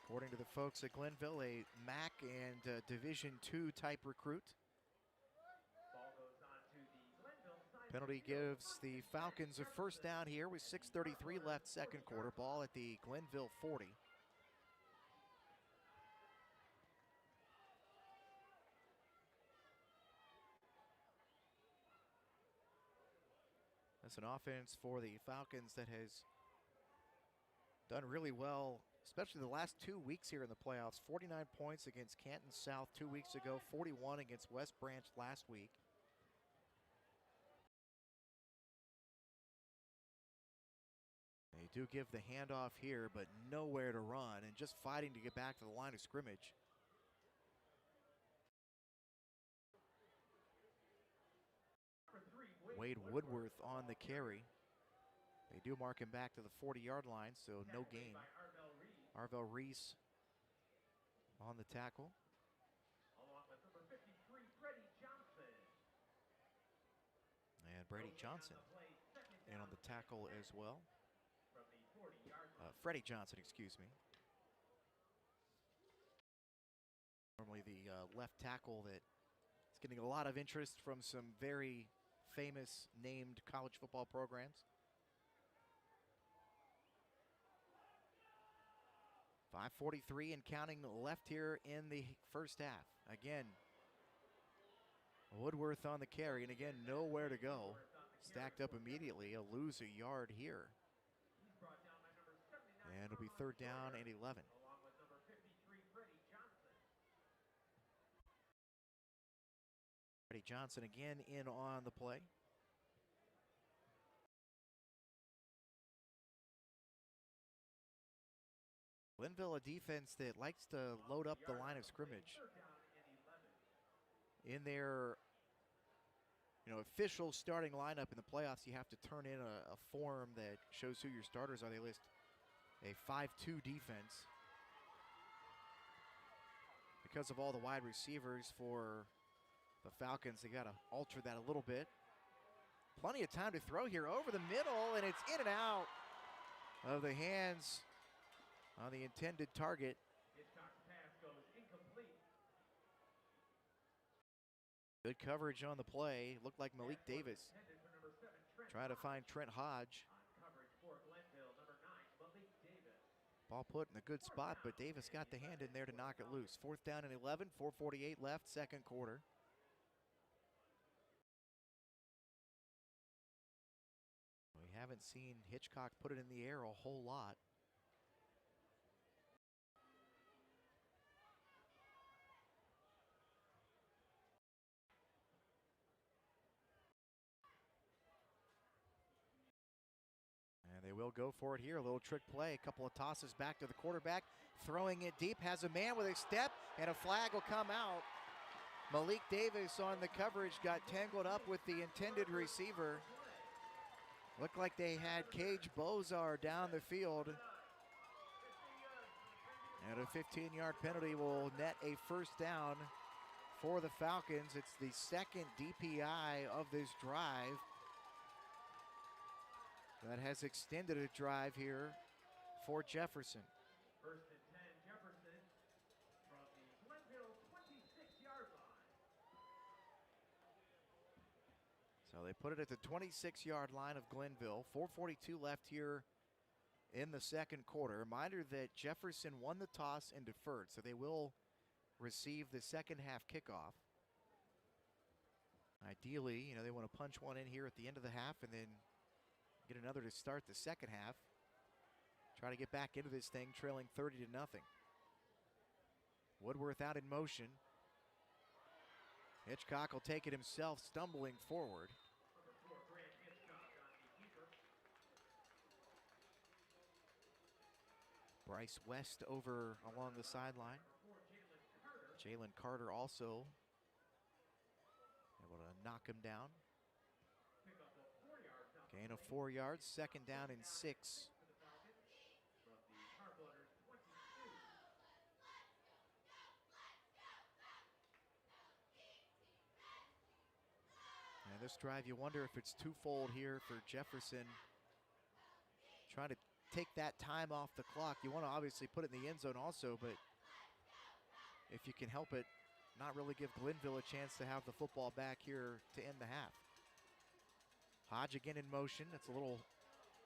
According to the folks at Glenvill, a MAC and Division II type recruit. Ball goes on to the Glenvill side. Penalty gives the Falcons a first down here with 6:33 left second quarter. Ball at the Glenvill 40. That's an offense for the Falcons that has done really well, especially the last 2 weeks here in the playoffs. 49 points against Canton South 2 weeks ago, 41 against West Branch last week. They do give the handoff here, but nowhere to run and just fighting to get back to the line of scrimmage. Wade Woodworth on the carry. They do mark him back to the 40-yard line, so no gain. Arvell Reese on the tackle. Along with number 53, Freddie Johnson. And Brady Johnson in on the tackle as well. From the 40-yard line. Freddie Johnson, excuse me. Normally the left tackle that is getting a lot of interest from some very famous named college football programs. 5:43 and counting left here in the first half. Again, Woodworth on the carry, and again, nowhere to go. Stacked up immediately, a lose a yard here. And it'll be third down and 11. Along with number 53, Freddie Johnson. Freddie Johnson again in on the play. Glenvill, a defense that likes to load up the line of scrimmage. In their official starting lineup in the playoffs, you have to turn in a form that shows who your starters are. They list a 5-2 defense. Because of all the wide receivers for the Falcons, they got to alter that a little bit. Plenty of time to throw here over the middle, and it's in and out of the hands on the intended target. Hitchcock's pass goes incomplete. Good coverage on the play. Looked like Malik Davis Intended for number 7, Trent. trying to find Trent Hodge. On coverage for Glenvill, number 9, Malik Davis. Ball put in a good spot, but Davis got the hand in there to knock it loose. Fourth down and 11, 4:48 left, second quarter. We haven't seen Hitchcock put it in the air a whole lot. And they will go for it here. A little trick play. A couple of tosses back to the quarterback. Throwing it deep. Has a man with a step. And a flag will come out. Malik Davis on the coverage got tangled up with the intended receiver. Looked like they had Cage Bozar down the field. And a 15-yard penalty will net a first down for the Falcons. It's the second DPI of this drive. That has extended a drive here for Jefferson. First and 10, Jefferson from the Glenvill 26-yard line. So they put it at the 26-yard line of Glenvill. 4:42 left here in the second quarter. Reminder that Jefferson won the toss and deferred, so they will receive the second half kickoff. Ideally, they want to punch one in here at the end of the half and then get another to start the second half. Try to get back into this thing trailing 30-0. Woodworth out in motion. Hitchcock will take it himself, stumbling forward. Number 4, Grant Hitchcock on the keeper. Bryce West over along the sideline. Number 4, Jalen Carter also able to knock him down. Pick up of Gain of 4 yards, second down and 6. And this drive, you wonder if it's twofold here for Jefferson. Trying to take that time off the clock. You want to obviously put it in the end zone also, but if you can help it, not really give Glenvill a chance to have the football back here to end the half. Hodge again in motion. It's a little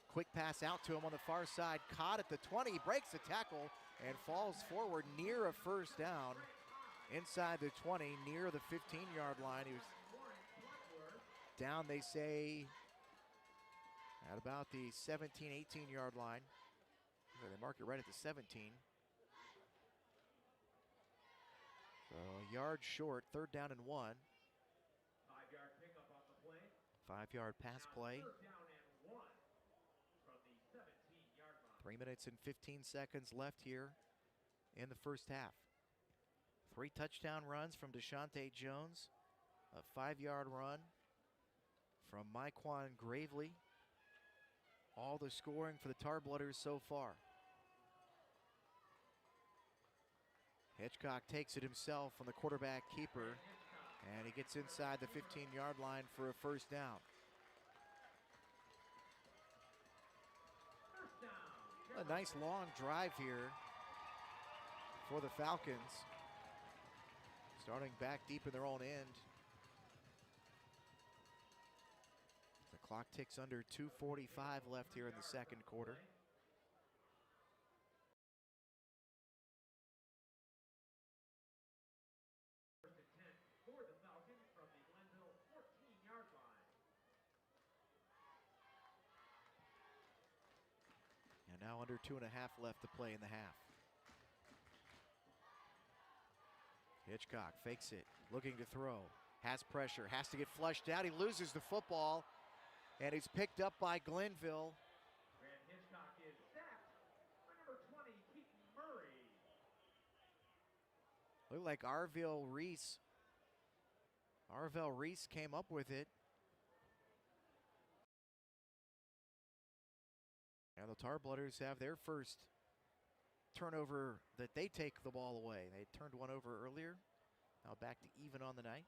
quick pass out to him on the far side. Caught at the 20, breaks the tackle and falls forward near a first down. Inside the 20, near the 15-yard line. He was down, they say, at about the 17, 18-yard line. They mark it right at the 17. So a yard short, third down and 1. 5-yard pickup on the play. 5-yard pass play. Third down and 1 from the 17-yard line. 3 minutes and 15 seconds left here in the first half. 3 touchdown runs from Deshaunte Jones. A 5-yard run from Myquan Gravely. All the scoring for the Tarblooders so far. Hitchcock takes it himself on the quarterback keeper, and he gets inside the 15-yard line for a first down. A nice long drive here for the Falcons. Starting back deep in their own end. The clock ticks under 2:45 left here in the second quarter. First and 10 for the Falcons from the Glenvill 14-yard line. And now under 2.5 left to play in the half. Hitchcock fakes it, looking to throw. Has pressure, has to get flushed out. He loses the football, and he's picked up by Glenvill. Grant Hitchcock is sacked by number 20, Keaton Murray. Looked like Arvell Reese came up with it. And the Tarblooders have their first turnover that they take the ball away. They turned one over earlier. Now back to even on the night.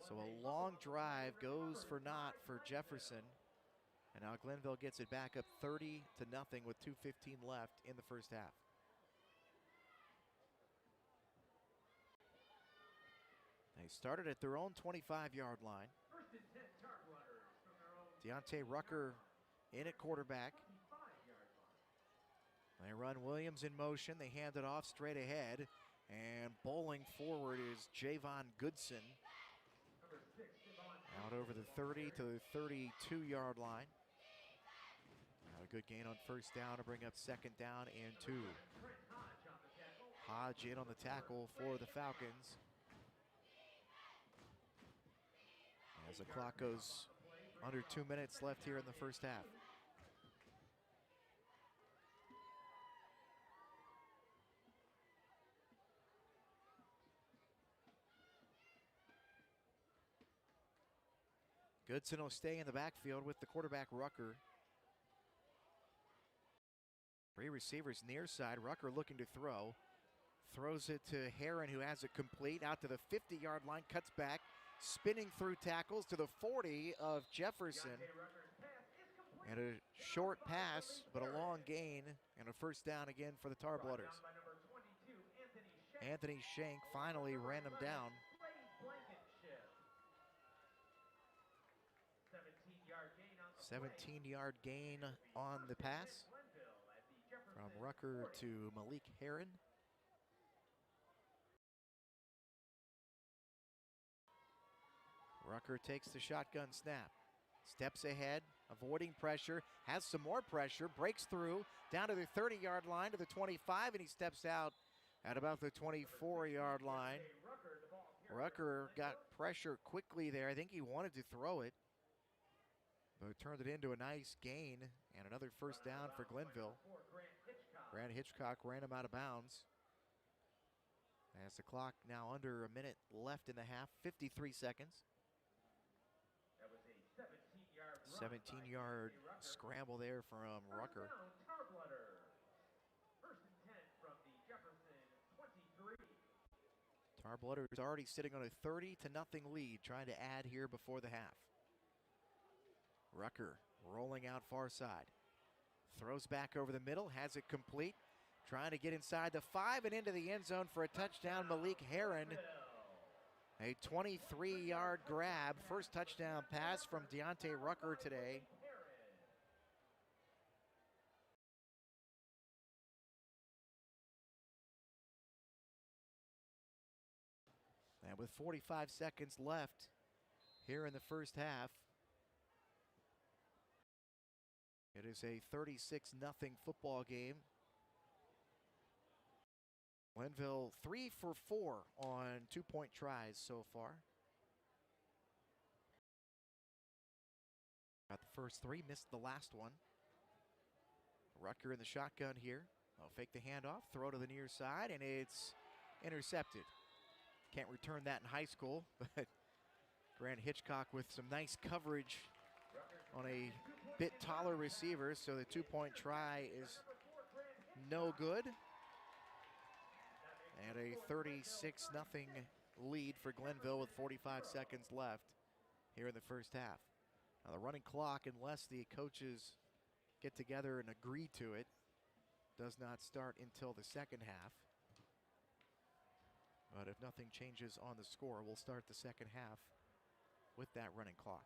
So a long drive goes for naught for Jefferson. And now Glenvill gets it back up 30-0 with 2:15 left in the first half. They started at their own 25-yard line. First and 10 Tarblooders from their own Deontay Rucker in at quarterback. 25-yard line. They run Williams in motion. They hand it off straight ahead. And bowling forward is Javon Goodson. Number 6, Javon. Out over the 30 to the 32-yard line. Now a good gain on first down to bring up second down and 2. Trent Hodge on the tackle. Hodge in on the tackle for the Falcons. As the clock goes under 2 minutes left here in the first half. Goodson will stay in the backfield with the quarterback Rucker. 3 receivers near side. Rucker looking to throw. Throws it to Heron, who has it complete out to the 50-yard line. Cuts back, spinning through tackles to the 40 of Jefferson. And a short pass, but a long gain, and a first down again for the Tarblooders. Anthony Shank finally ran him down. 17-yard gain on the pass from Rucker to Malik Heron. Rucker takes the shotgun snap. Steps ahead, avoiding pressure, has some more pressure, breaks through, down to the 30-yard line to the 25, and he steps out at about the 24-yard line. Rucker got pressure quickly there. I think he wanted to throw it, but turned it into a nice gain and another first down for Glenvill. Grant Hitchcock ran him out of bounds. As the clock now under a minute left in the half, 53 seconds. 17-yard scramble there from Rucker. Down, Tarblutter. First and 10 from the Jefferson 23. Tarblutter is already sitting on a 30-0 lead, trying to add here before the half. Rucker rolling out far side. Throws back over the middle, has it complete. Trying to get inside the 5 and into the end zone for a touchdown, Malik Herron. A 23-yard grab, first touchdown pass from Deontay Rucker today. And with 45 seconds left here in the first half, it is a 36-0 football game. Glenvill 3 for 4 on 2-point tries so far. Got the first 3, missed the last one. Rucker in the shotgun here. They'll fake the handoff, throw to the near side, and it's intercepted. Can't return that in high school, but Grant Hitchcock with some nice coverage on a bit taller receiver, so the 2-point try is no good. And a 36-0 lead for Glenvill with 45 seconds left here in the first half. Now the running clock, unless the coaches get together and agree to it, does not start until the second half. But if nothing changes on the score, we'll start the second half with that running clock.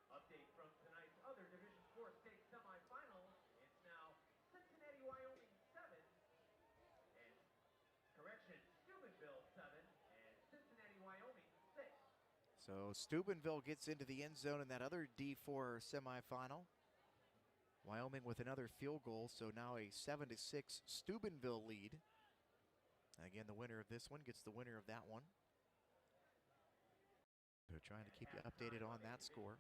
Update from tonight's other Division 4 state semifinal. It's now Cincinnati, Wyoming 7. And correction, Steubenville 7 and Cincinnati, Wyoming 6. So Steubenville gets into the end zone in that other D4 semifinal. Wyoming with another field goal, so now a 7-6 Steubenville lead. Again, the winner of this one gets the winner of that one. So trying to keep you updated on that score.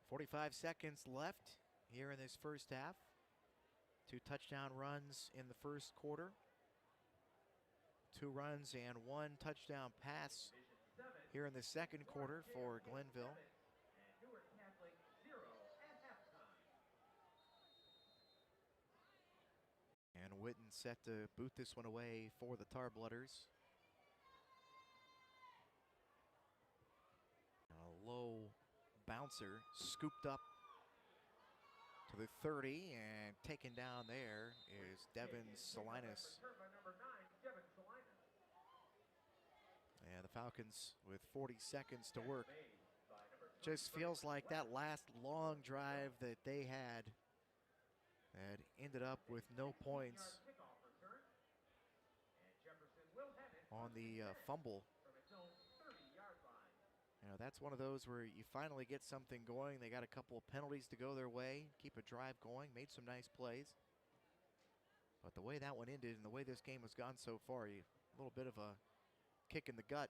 45 seconds left here in this first half. 2 touchdown runs in the first quarter. 2 runs and 1 touchdown pass here in the second quarter for Glenvill. And Witten set to boot this one away for the Tarblutters. A low bouncer scooped up to the 30 and taken down there is Devin Salinas. And the Falcons with 40 seconds to work. Just feels like that last long drive that they had ended up with no points on the fumble. You know, that's one of those where you finally get something going. They got a couple of penalties to go their way, keep a drive going, made some nice plays. But the way that one ended and the way this game has gone so far, a little bit of a kick in the gut.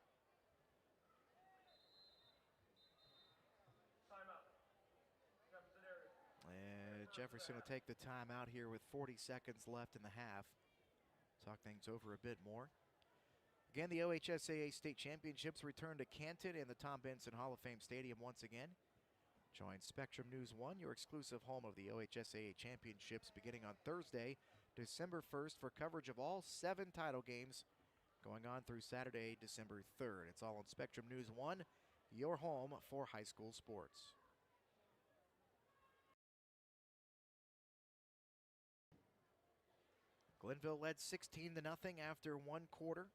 And Jefferson will take the timeout here with 40 seconds left in the half. Talk things over a bit more. Again, the OHSAA State Championships return to Canton and the Tom Benson Hall of Fame Stadium once again. Join Spectrum News 1, your exclusive home of the OHSAA Championships, beginning on Thursday, December 1st, for coverage of all 7 title games going on through Saturday, December 3rd. It's all on Spectrum News 1, your home for high school sports. Glenvill led 16-0 after 1 quarter.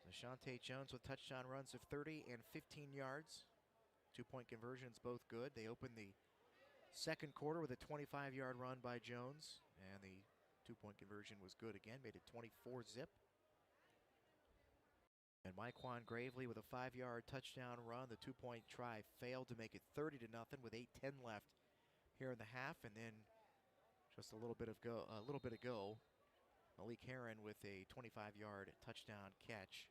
Ashante Jones with touchdown runs of 30 and 15 yards. 2-point conversions both good. They opened the second quarter with a 25-yard run by Jones, and the 2-point conversion was good again, made it 24-zip. And Myquan Gravely with a 5-yard touchdown run. The 2-point try failed to make it 30-0 with 8:10 left here in the half, and then just a little bit ago, Malik Herron with a 25-yard touchdown catch.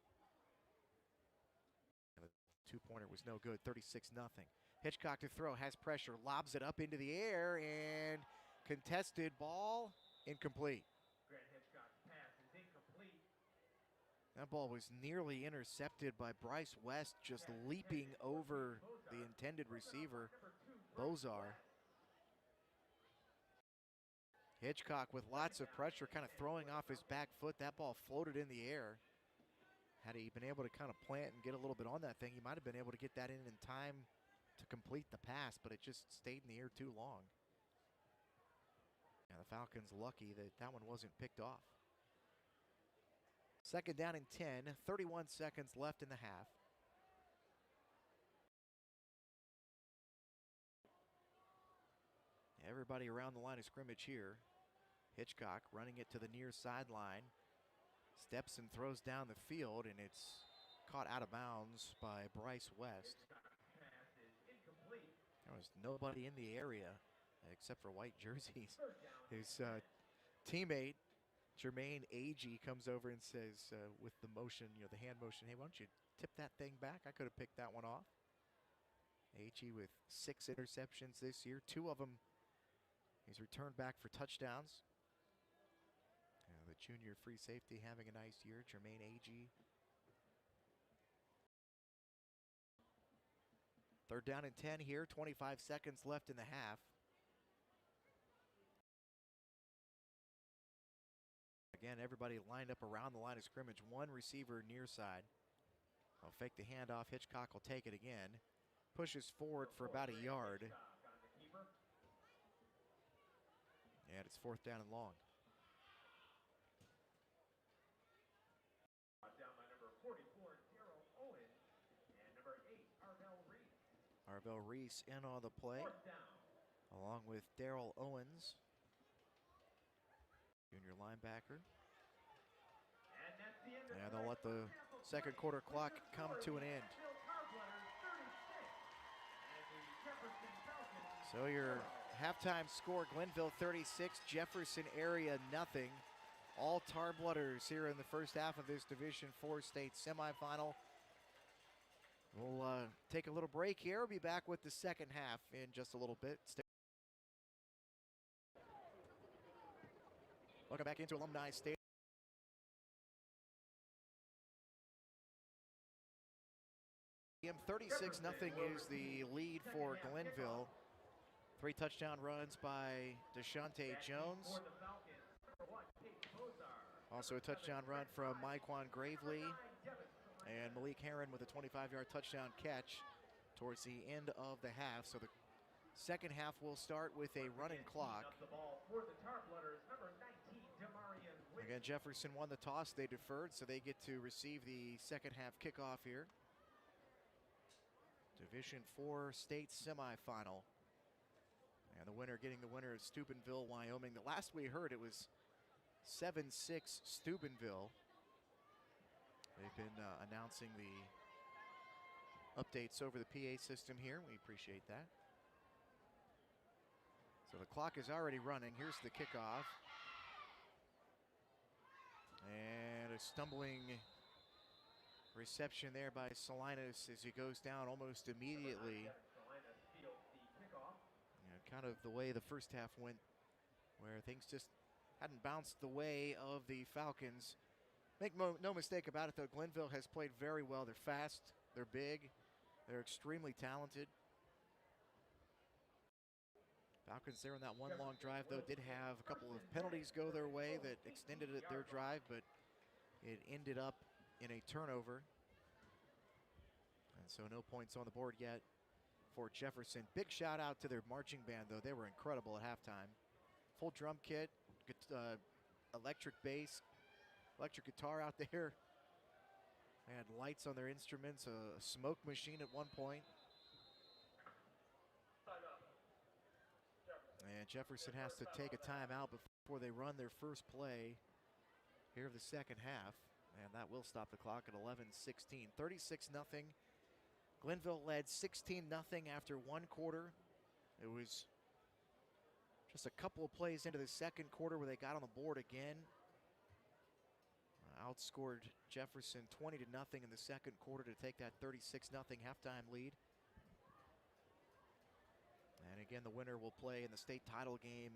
And the 2-pointer was no good, 36-0. Hitchcock to throw, has pressure, lobs it up into the air, and contested ball, incomplete. Grant Hitchcock's pass is incomplete. That ball was nearly intercepted by Bryce West, just leaping over the intended receiver, Bozar. Hitchcock with lots of pressure, kind of throwing off his back foot. That ball floated in the air. Had he been able to kind of plant and get a little bit on that thing, he might have been able to get that in time to complete the pass, but it just stayed in the air too long. And the Falcons lucky that that one wasn't picked off. Second down and 10, 31 seconds left in the half. Everybody around the line of scrimmage here. Hitchcock running it to the near sideline. Steps and throws down the field, and it's caught out of bounds by Bryce West. There was nobody in the area except for white jerseys. His teammate, Jermaine Agee, comes over and says with the motion, the hand motion, hey, why don't you tip that thing back? I could have picked that one off. Agee with 6 interceptions this year. 2 of them he's returned back for touchdowns. The junior free safety having a nice year, Jermaine Agee. Third down and 10 here, 25 seconds left in the half. Again, everybody lined up around the line of scrimmage. 1 receiver near side. I'll fake the handoff. Hitchcock will take it again. Pushes forward for about a yard. And it's 4th down and long. Arvell Reese in on the play, along with Darrell Owens, junior linebacker. And they'll let the second quarter clock come to an end. So your halftime score, Glenvill 36, Jefferson area nothing. All Tar-Blooders here in the first half of this Division IV state semifinal. We'll take a little break here. We'll be back with the second half in just a little bit. Welcome back into Alumni Stadium. 36-0 is the lead for Glenvill. 3 touchdown runs by Deshaunte Jones. Also a touchdown run from Myquan Gravely. And Malik Heron with a 25-yard touchdown catch towards the end of the half. So the second half will start with a running clock. Again, Jefferson won the toss. They deferred, so they get to receive the second half kickoff here. Division IV state semifinal. And the winner getting the winner is Steubenville, Wyoming. The last we heard, it was 7-6 Steubenville. They've been announcing the updates over the PA system here. We appreciate that. So the clock is already running. Here's the kickoff. And a stumbling reception there by Salinas as he goes down almost immediately. Kind of the way the first half went, where things just hadn't bounced the way of the Falcons. Make no mistake about it, though, Glenvill has played very well. They're fast, they're big, they're extremely talented. Falcons there on that one long drive, though, did have a couple of penalties go their way that extended their drive, but it ended up in a turnover. And so no points on the board yet for Jefferson. Big shout out to their marching band, though. They were incredible at halftime. Full drum kit, electric bass, electric guitar out there. They had lights on their instruments, a smoke machine at one point. And Jefferson has to take a timeout before they run their first play here of the second half. And that will stop the clock at 11:16. 36-0. Glenvill led 16-0 after one quarter. It was just a couple of plays into the second quarter where they got on the board again. Outscored Jefferson 20-0 in the second quarter to take that 36-0 halftime lead. And again, the winner will play in the state title game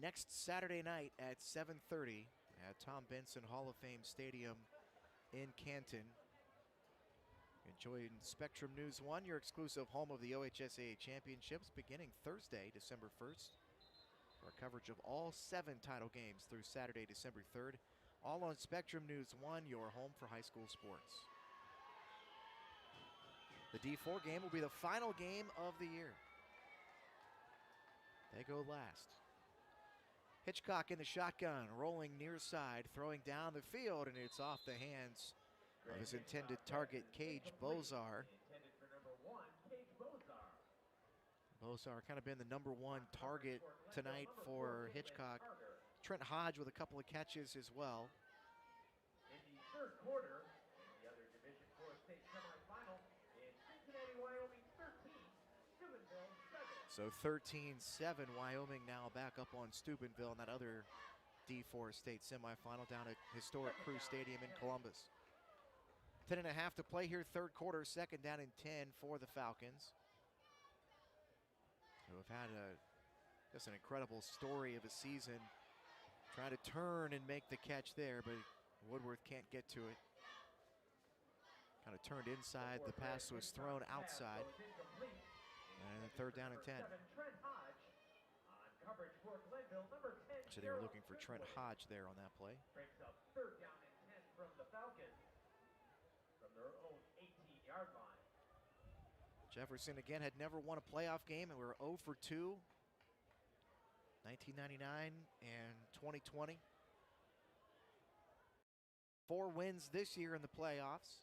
next Saturday night at 7:30 at Tom Benson Hall of Fame Stadium in Canton. Enjoying Spectrum News 1, your exclusive home of the OHSAA Championships, beginning Thursday, December 1st. For coverage of all 7 title games through Saturday, December 3rd. All on Spectrum News 1, your home for high school sports. The D4 game will be the final game of the year. They go last. Hitchcock in the shotgun, rolling near side, throwing down the field, and it's off the hands of his intended target, Cage Bozar. Bozar kind of been the #1 target tonight for Hitchcock. Trent Hodge with a couple of catches as well. In the third quarter, the other Division IV state semifinal in Cincinnati, Wyoming 13, Steubenville 7. So 13-7, Wyoming now back up on Steubenville in that other D4 state semifinal down at historic Crew Stadium in Columbus. 10.5 to play here, third quarter, 2nd down and 10 for the Falcons, who have had just an incredible story of a season. Trying to turn and make the catch there, but Woodworth can't get to it. Kind of turned inside, the pass was thrown outside. And 3rd down and 10. So they were looking for Trent Hodge there on that play. Breaks up 3rd down and 10 from the Falcons from their own 18-yard line. Jefferson again had never won a playoff game, and we were 0 for 2. 1999 and 2020. 4 wins this year in the playoffs.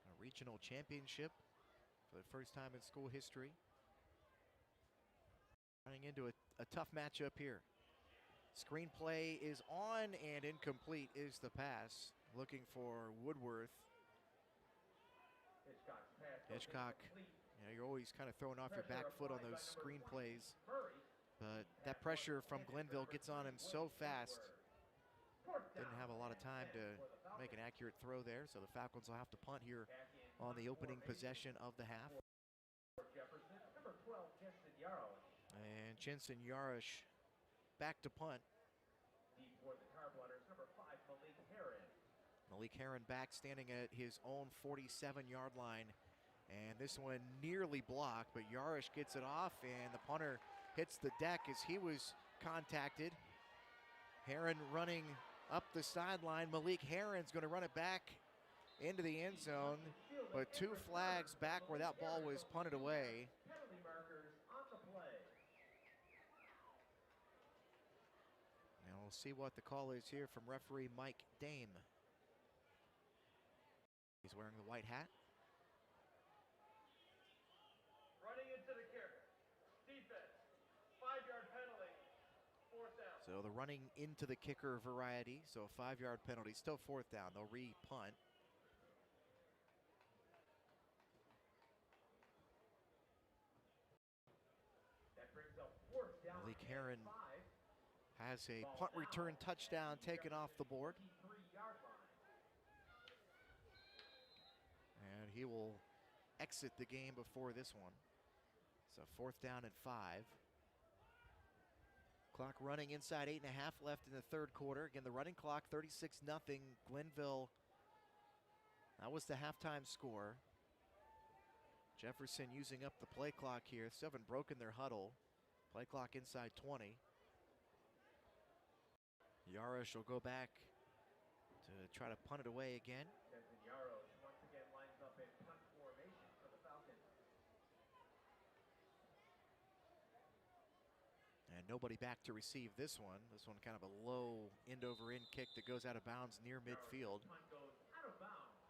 A regional championship for the first time in school history. Running into a tough matchup here. Screenplay is on, and incomplete is the pass. Looking for Woodworth. Hitchcock, you know, you're always kind of throwing off your back foot on those screenplays. But that pressure from Glenvill gets on him so fast. Didn't have a lot of time to make an accurate throw there, so the Falcons will have to punt here on the opening possession of the half. Jefferson, number 12, Jensen Yarosh. And Jensen Yarosh back to punt. Deep for the Tarblooders, number 5, Malik Heron. Malik Heron back, standing at his own 47-yard line. And this one nearly blocked, but Yarosh gets it off, and the punter hits the deck as he was contacted. Heron running up the sideline. Malik Heron's going to run it back into the end zone, but 2 flags back where that ball was punted away. Penalty markers on the play. And we'll see what the call is here from referee Mike Dame. He's wearing the white hat. Running into the kicker. Defense. 5-yard penalty. 4th down. So the running into the kicker variety, so a 5-yard penalty, still 4th down. They'll re-punt. That brings up 4th down. Malik Heron 5. has a punt return touchdown taken off the board. 53-yard line. And he will exit the game before this one. So 4th down and 5. Clock running inside, 8.5 left in the third quarter. Again, the running clock, 36-0. Glenvill, that was the halftime score. Jefferson using up the play clock here. Still haven't broken their huddle. Play clock inside 20. Yarosh will go back to try to punt it away again. Jensen Yarosh once again lines up in punt formation for the Falcons. And nobody back to receive this one. This one kind of a low end-over-end kick that goes out of bounds near midfield. Punt goes out of bounds.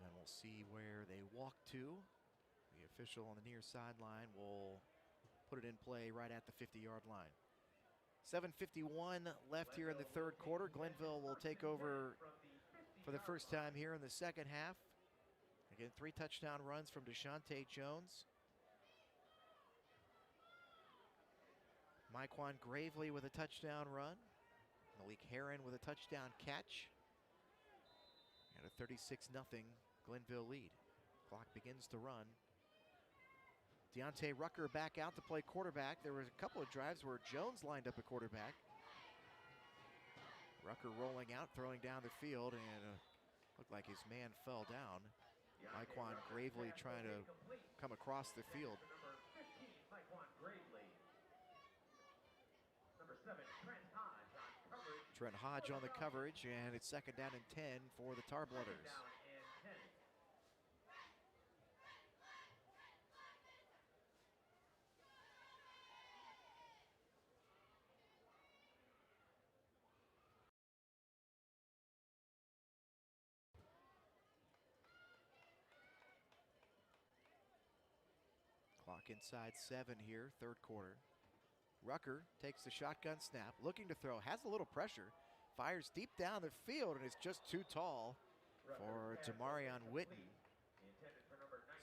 And we'll see where they walk to. The official on the near sideline will put it in play right at the 50-yard line. 7:51 left here in the third quarter. Glenvill will take over for the first time here in the second half. Again, 3 touchdown runs from Deshaunte Jones. Myquan Gravely with a touchdown run. Malik Heron with a touchdown catch. And a 36-0 Glenvill lead. Clock begins to run. Deontay Rucker back out to play quarterback. There was a couple of drives where Jones lined up a quarterback. Rucker rolling out, throwing down the field, and looked like his man fell down. Myquan Gravely trying to come across the field. Number 15, Myquan Gravely. Number 7, Trent Hodge on coverage. Trent Hodge on the coverage, and it's 2nd down and 10 for the Tar Blooders. Down and 10. Clock inside 7 here, 3rd quarter. Rucker takes the shotgun snap, looking to throw, has a little pressure, fires deep down the field, and is just too tall for Demarion Witten.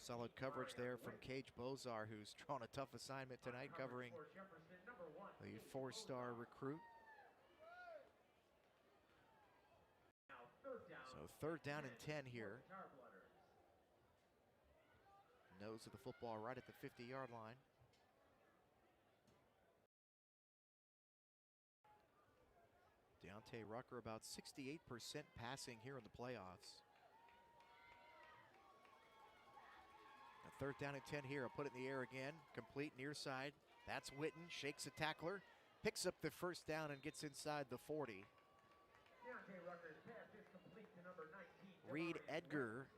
Solid coverage there from Cage Bozar, who's drawn a tough assignment tonight covering the 4-star recruit. So 3rd down and 10 here. Nose of the football right at the 50-yard line. Deontay Rucker about 68% passing here in the playoffs. A 3rd down and 10 here. I'll put it in the air again. Complete near side. That's Witten. Shakes a tackler. Picks up the 1st down and gets inside the 40. Deontay Rucker's pass is complete to number 19. Reed Edgar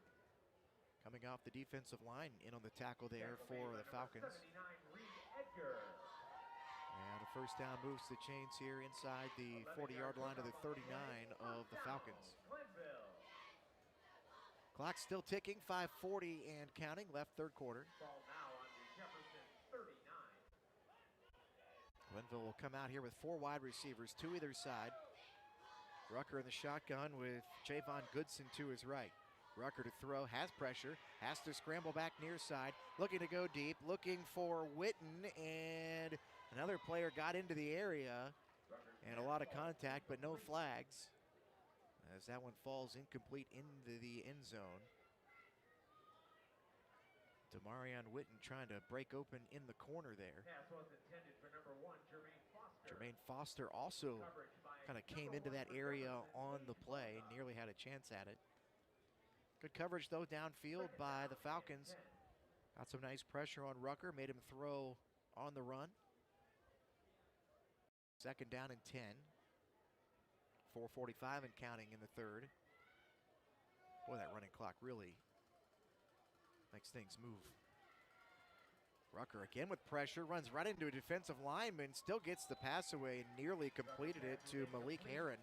coming off the defensive line in on the tackle there for the Falcons. 79, Reed Edgar. And a 1st down moves the chains here inside the 40-yard line of the 39 of the Falcons. Glenvill. Clock still ticking, 5:40 and counting, left 3rd quarter. Ball now on the Jefferson 39. Glenvill will come out here with 4 wide receivers, 2 either side. Rucker in the shotgun with Javon Goodson to his right. Rucker to throw, has pressure, has to scramble back near side, looking to go deep, looking for Witten, and another player got into the area, and a lot of contact, but no flags, as that one falls incomplete into the end zone. Demarion Witten trying to break open in the corner there. Pass was intended for number 1, Jermaine Foster. Jermaine Foster also kind of came into that area on the play, nearly had a chance at it. Good coverage, though, downfield by the Falcons. Got some nice pressure on Rucker, made him throw on the run. 2nd down and 10. 4:45 and counting in the 3rd. Boy, that running clock really makes things move. Rucker again with pressure, runs right into a defensive lineman, still gets the pass away, nearly completed it to Malik Heron,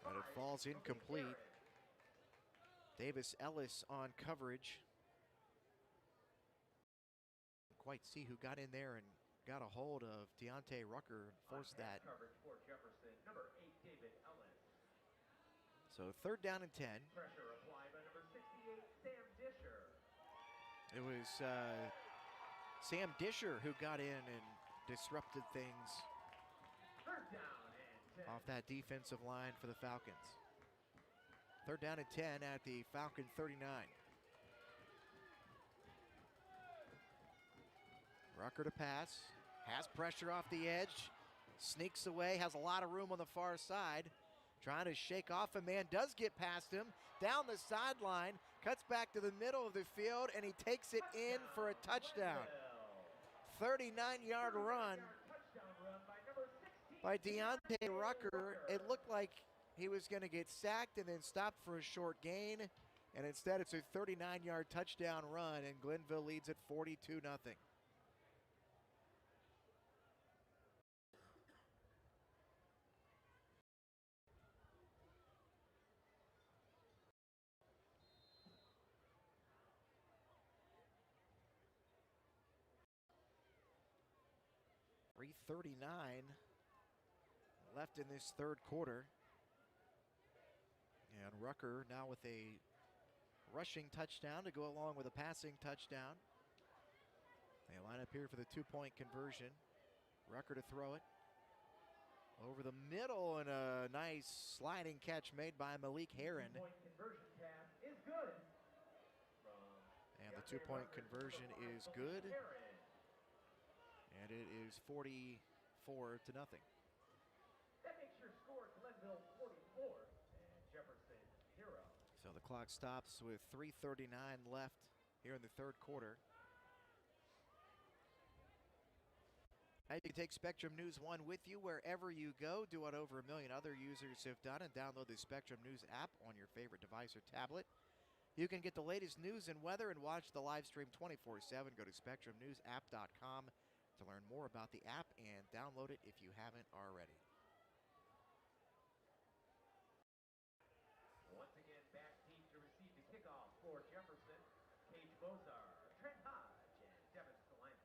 but it falls incomplete. Davis Ellis on coverage. Couldn't quite see who got in there and got a hold of Deontay Rucker and forced that. Coverage for Jefferson, number 8, David Ellis. So 3rd down and 10. Pressure applied by number 68, Sam Disher. It was Sam Disher who got in and disrupted things 3rd down and 10. off that defensive line for the Falcons. 3rd down and 10 at the Falcon 39. Rucker to pass, has pressure off the edge, sneaks away, has a lot of room on the far side, trying to shake off a man, does get past him, down the sideline, cuts back to the middle of the field, and he takes it in for a touchdown. 39-yard run by Deontay Rucker. It looked like he was going to get sacked and then stopped for a short gain, and instead it's a 39-yard touchdown run, and Glenvill leads at 42-0. .339 left in this 3rd quarter. And Rucker now with a rushing touchdown to go along with a passing touchdown. They line up here for the 2-point conversion. Rucker to throw it. Over the middle, and a nice sliding catch made by Malik Heron. 2-point conversion pass is good. And The two-point conversion is good, and it is 44-0. That makes your score Glenvill 44 and Jefferson 0. So the clock stops with 3:39 left here in the third quarter. Now you can take Spectrum News 1 with you wherever you go. Do what over 1 million other users have done and download the Spectrum News app on your favorite device or tablet. You can get the latest news and weather and watch the live stream 24/7. Go to SpectrumNewsApp.com to learn more about the app and download it if you haven't already. Once again, back team to receive the kickoff for Jefferson. Cage Bozar, Trent Hodge, and Devin Solana.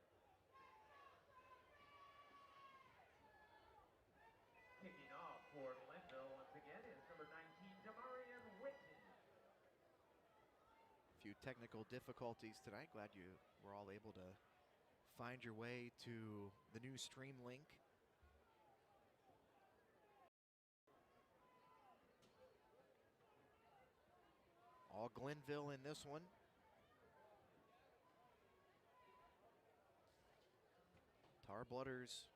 Kicking off for Glenvill once again is number 19, Damarian Whitten. A few technical difficulties tonight. Glad you were all able to find your way to the new stream link. All Glenvill in this one. Tar Blooders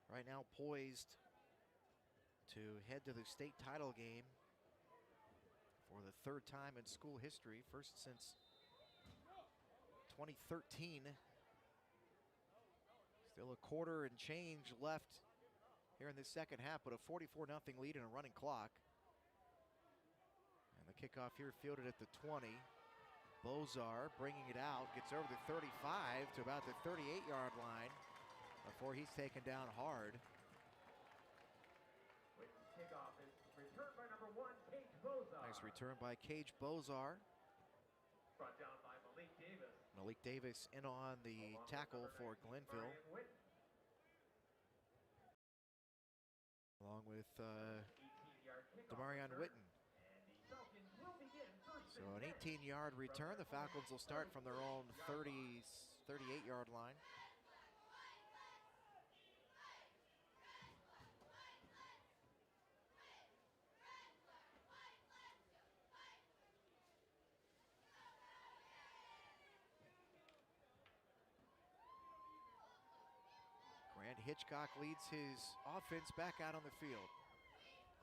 right now poised to head to the state title game for the third time in school history, first since 2013. Still a quarter and change left here in the second half, but a 44-0 lead and a running clock. And the kickoff here fielded at the 20. Bozar bringing it out, gets over the 35 to about the 38-yard line before he's taken down hard. Whitten's kickoff is returned by number 1, Cage Bozar. Nice return by Cage Bozar. Brought down by Malik Davis. Malik Davis in on the tackle for Glenvill, along with 18-yard kickoff Damarian return. Whitten. And the Falcons will begin first So and an 10. 18-yard return. The Falcons will start from their own 38-yard line. Grant Hitchcock leads his offense back out on the field.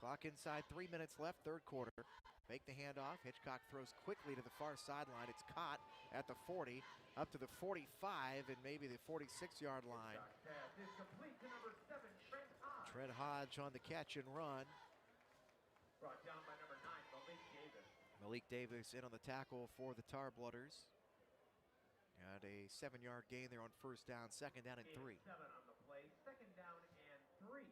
Clock inside, 3 minutes left, third quarter. Make the handoff. Hitchcock throws quickly to the far sideline. It's caught at the 40, up to the 45, and maybe the 46-yard line. Pass is complete to number 7, Trent Hodge. Trent Hodge on the catch and run. Brought down by number 9, Malik Davis. Malik Davis in on the tackle for the Tar Blooders. Got a 7-yard gain there on first down, second down and 3. 7 on the play, second down and 3.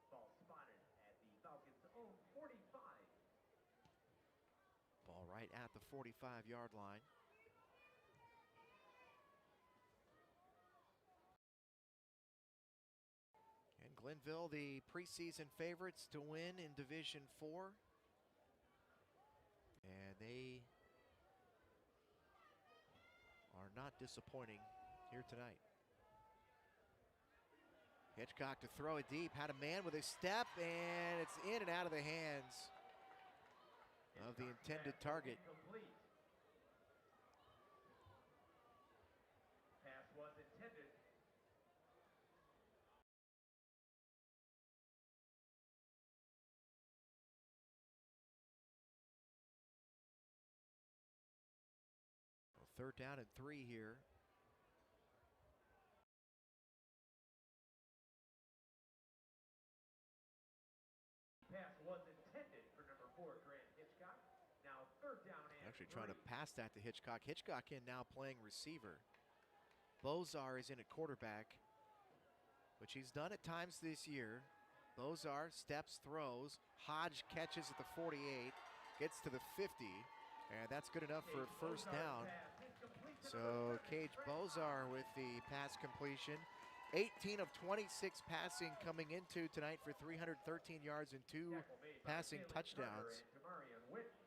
Ball spotted at the Falcons' own 45. Ball right at the 45-yard line. And Glenvill, the preseason favorites to win in Division 4. And they are not disappointing here tonight. Hitchcock to throw it deep, had a man with a step, and it's in and out of the hands of the intended target. Complete. Pass was intended. Third down and 3 here. Pass was intended for number 4, Grant Hitchcock. Now third down and Actually 3. trying to pass that to Hitchcock. Hitchcock in now playing receiver. Bozar is in at quarterback, which he's done at times this year. Bozar steps, throws. Hodge catches at the 48, gets to the 50, and that's good enough for a first down. So Cage Bozar with the pass completion. 18 of 26 passing coming into tonight for 313 yards and 2 passing touchdowns.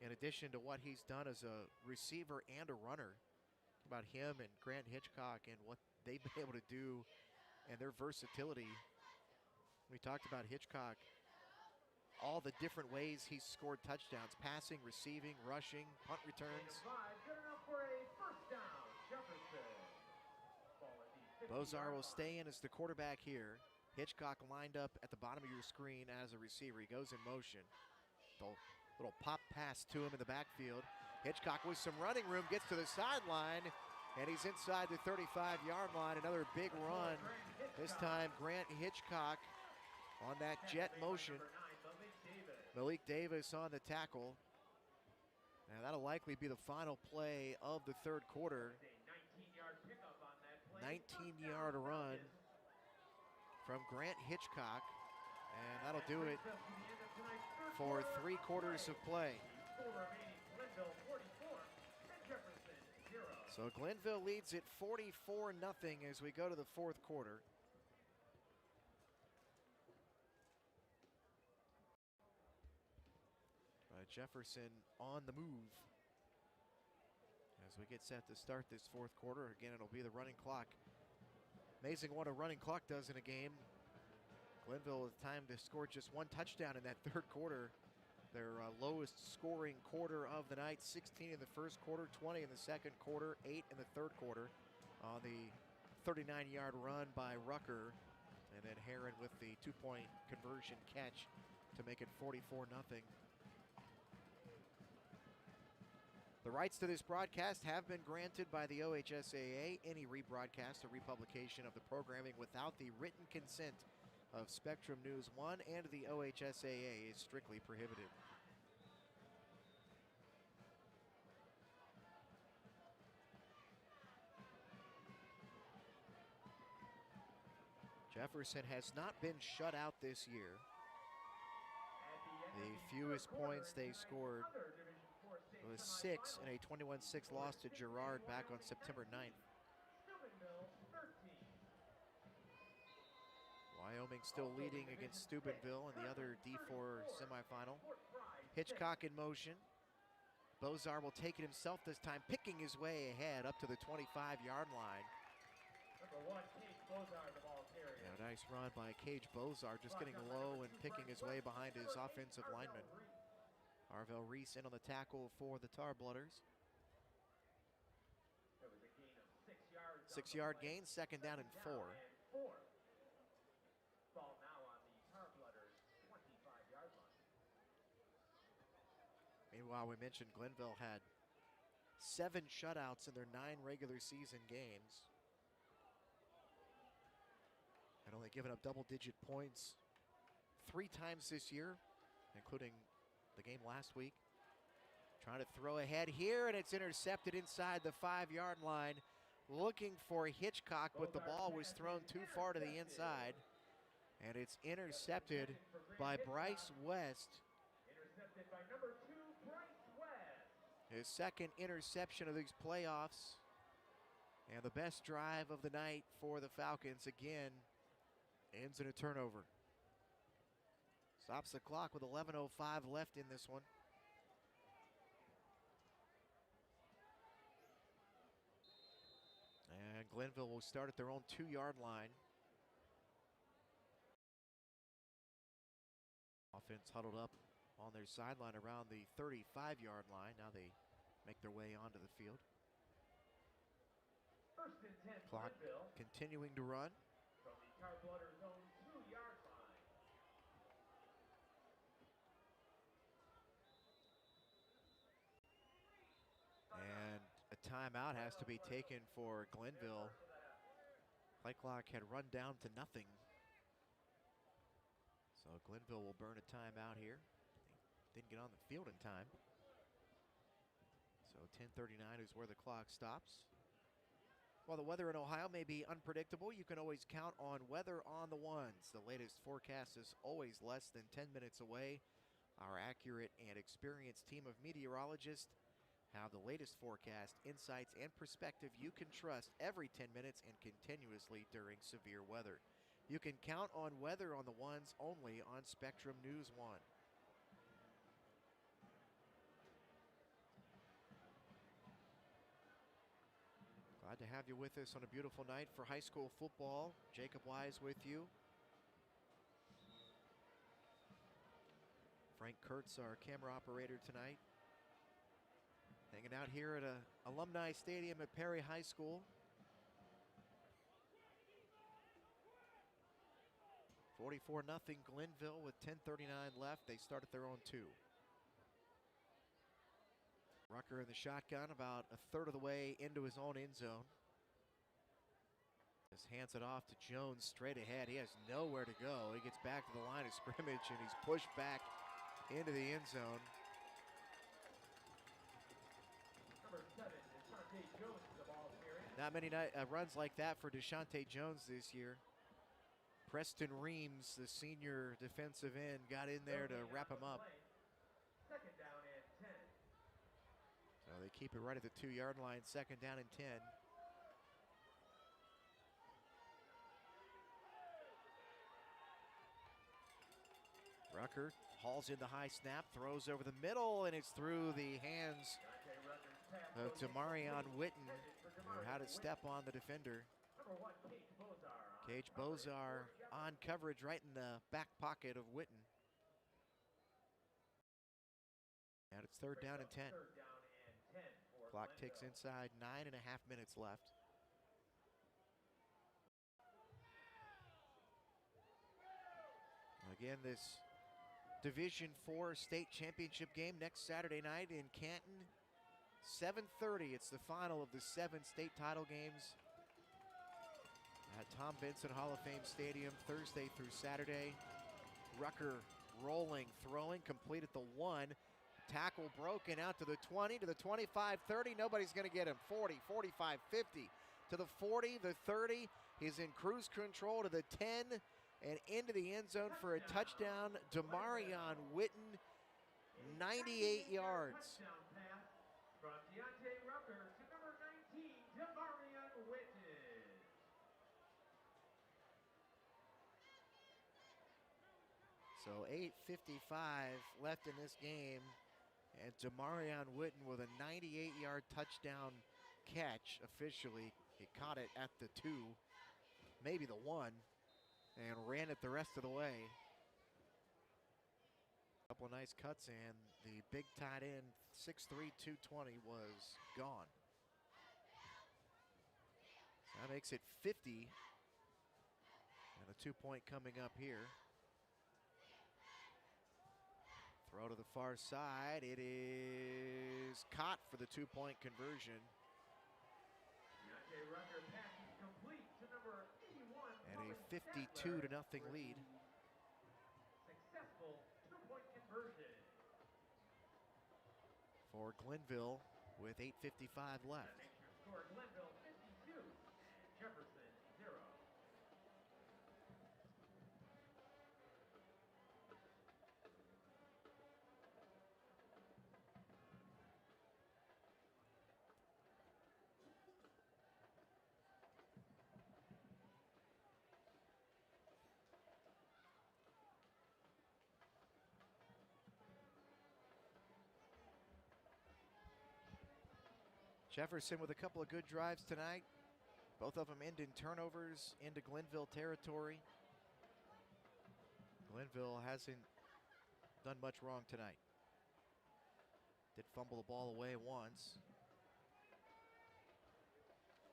In addition to what he's done as a receiver and a runner. About him and Grant Hitchcock and what they've been able to do and their versatility. We talked about Hitchcock all the different ways he's scored touchdowns: passing, receiving, rushing, punt returns. Good enough for a first down, Jefferson. Ball at the 50-yard Bozar will line. stay in as the quarterback here. Hitchcock lined up at the bottom of your screen as a receiver. He goes in motion. The little pop pass to him in the backfield. Hitchcock with some running room gets to the sideline, and he's inside the 35-yard line. Another big run. This time Grant Hitchcock on that jet motion. Malik Davis on the tackle. Now that'll likely be the final play of the third quarter. 19-yard run from Grant Hitchcock, and that'll do it for 3 quarters of play. So Glenvill leads it 44-0 as we go to the fourth quarter. Jefferson on the move as we get set to start this fourth quarter. Again, it'll be the running clock. Amazing what a running clock does in a game. Glenvill with time to score just 1 touchdown in that third quarter. Their lowest scoring quarter of the night, 16 in the first quarter, 20 in the second quarter, 8 in the third quarter on the 39-yard run by Rucker. And then Heron with the 2-point conversion catch to make it 44-0. The rights to this broadcast have been granted by the OhioHighSchool. Any rebroadcast or republication of the programming without the written consent of Spectrum News 1 and the OhioHighSchool is strictly prohibited. Jefferson has not been shut out this year. The fewest points they scored was 6 in a 21-6 loss to Girard back on September 9th. Wyoming still leading against Steubenville in the other D4 semifinal. Hitchcock in motion. Bozar will take it himself this time, picking his way ahead up to the 25-yard line. And a nice run by Cage Bozar, just getting low and picking his way behind his offensive lineman. Arvell Reese in on the tackle for the Tarblooders. 6-yard gain, second down and 4. Ball now on the Tarblooders 25-yard line. Meanwhile, we mentioned Glenvill had 7 shutouts in their 9 regular season games. And only given up double-digit points 3 times this year, including the game last week. Trying to throw ahead here, and it's intercepted inside the 5-yard line. Looking for Hitchcock, but the ball was thrown too far to the inside. And it's intercepted by Bryce West. Intercepted by number 2, Bryce West. His second interception of these playoffs. And the best drive of the night for the Falcons again ends in a turnover. Stops the clock with 11:05 left in this one. And Glenvill will start at their own 2-yard line. Offense huddled up on their sideline around the 35-yard line. Now they make their way onto the field. First and 10, Clock Glenvill continuing to run. from the Tarblooders' own 2-yard line. And a timeout has to be taken for Glenvill. Play clock had run down to nothing. So Glenvill will burn a timeout here. They didn't get on the field in time. So 10:39 is where the clock stops. While the weather in Ohio may be unpredictable, you can always count on Weather on the Ones. The latest forecast is always less than 10 minutes away. Our accurate and experienced team of meteorologists have the latest forecast, insights, and perspective you can trust every 10 minutes and continuously during severe weather. You can count on Weather on the Ones only on Spectrum News 1. Glad to have you with us on a beautiful night for high school football. Jacob Wise with you. Frank Kurtz, our camera operator tonight. Hanging out here at a alumni stadium at Perry High School. 44-0 Glenvill with 10:39 left. They start at their own 2. Rucker in the shotgun, about a third of the way into his own end zone. Just hands it off to Jones straight ahead. He has nowhere to go. He gets back to the line of scrimmage and he's pushed back into the end zone. Number 7, Deshante Jones to the ball carrier. Not many runs like that for Deshante Jones this year. Preston Reams, the senior defensive end, got in there to wrap him up. Second down and 10. So they keep it right at the 2-yard line, second down and 10. Rucker hauls in the high snap, throws over the middle, and it's through the hands of Demarion Witten, who had to step on the defender. Cage Bozar on coverage right in the back pocket of Witten. And it's third down and 10. Clock ticks inside, 9.5 minutes left. Again, this Division IV state championship game next Saturday night in Canton. 7:30, it's the final of the 7 state title games at Tom Benson Hall of Fame Stadium, Thursday through Saturday. Rucker rolling, throwing, complete at the 1. Tackle broken out to the 20, to the 25, 30. Nobody's going to get him. 40, 45, 50. To the 40, the 30. He's in cruise control to the 10 and into the end zone for a touchdown. Demarion Witten, 98 yards. From Deontay Rucker to number 19, Demarion Witten. So 8:55 left in this game, and Demarion Witten with a 98-yard touchdown catch officially. He caught it at the 2, maybe the 1, and ran it the rest of the way. Couple of nice cuts, and the big tight end, 6'3", 220, was gone. So that makes it 50, and a 2-point coming up here. Throw to the far side. It is caught for the 2-point conversion. Deontay Rucker pass is complete to number 81. And a 52-0 lead. Successful 2-point conversion For Glenvill with 8:55 left. that makes your score Glenvill 52 and Jefferson 0. Jefferson with a couple of good drives tonight. Both of them end in turnovers into Glenvill territory. Glenvill hasn't done much wrong tonight. Did fumble the ball away once.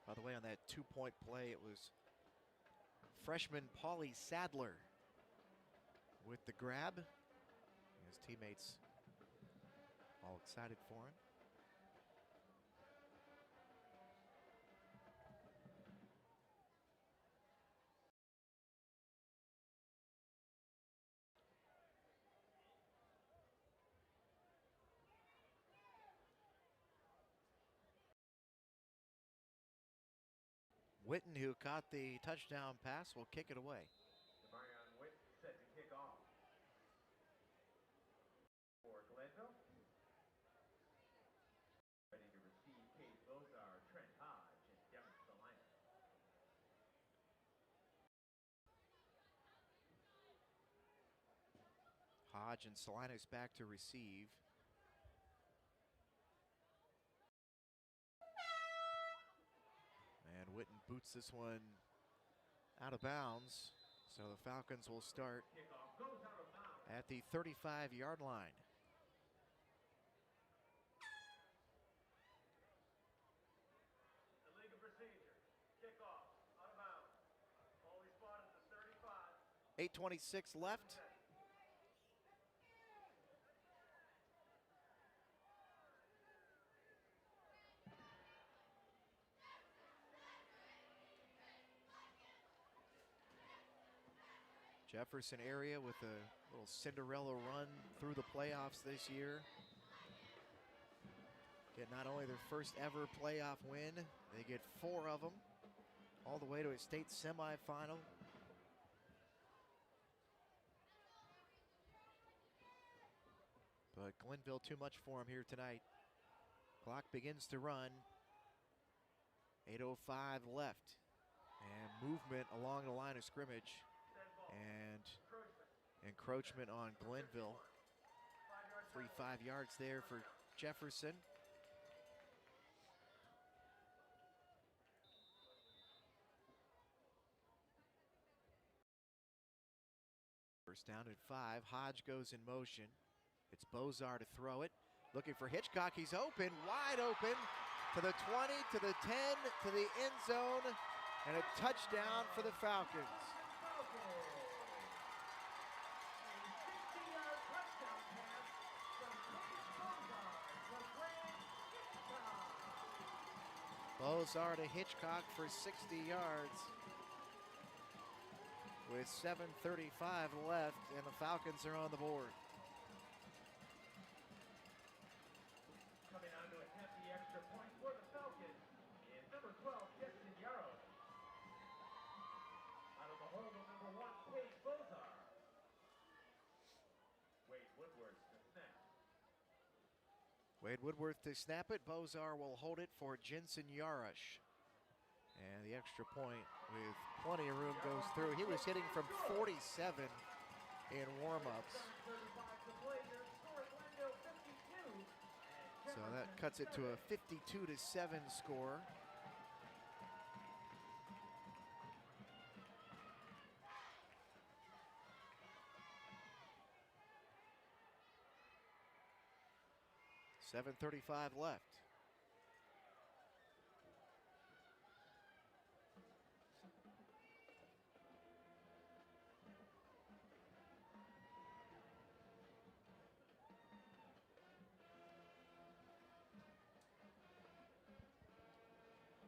By the way, on that 2-point play, it was freshman Paulie Sadler with the grab. His teammates all excited for him. Witten, who caught the touchdown pass, will kick it away. Demarion Witten set to kick off for Glenvill. Ready to receive Cage Bozar, Trent Hodge, and Jefferson Salina. Hodge and Salinas back to receive. And Witten boots this one out of bounds. So the Falcons will start Kickoff goes out of bounds. at the 35-yard line. Illegal procedure. Kickoff. Out of bounds. Only spot at the 35. 8:26 left. Jefferson area with a little Cinderella run through the playoffs this year. Get not only their first ever playoff win, they get 4 of them, all the way to a state semifinal. But Glenvill too much for him here tonight. Clock begins to run. 8:05 left. And movement along the line of scrimmage. And encroachment on Glenvill. 5 yards there for Jefferson. First down at 5. Hodge goes in motion. It's Bozar to throw it. Looking for Hitchcock. He's open, wide open. To the 20, to the 10, to the end zone. And a touchdown for the Falcons. Bozar to Hitchcock for 60 yards. With 7:35 left, and the Falcons are on the board. Coming on to attempt the extra point for the Falcons is number 12, Jefferson. Out of the hold of number 1, Paige Bozar. Wade Woodward to snap. Wade Woodworth to snap it. Bozar will hold it for Jensen Yarush. And the extra point with plenty of room goes through. He was hitting from 47 in warm-ups. So that cuts it to a 52-7 score. .735 left.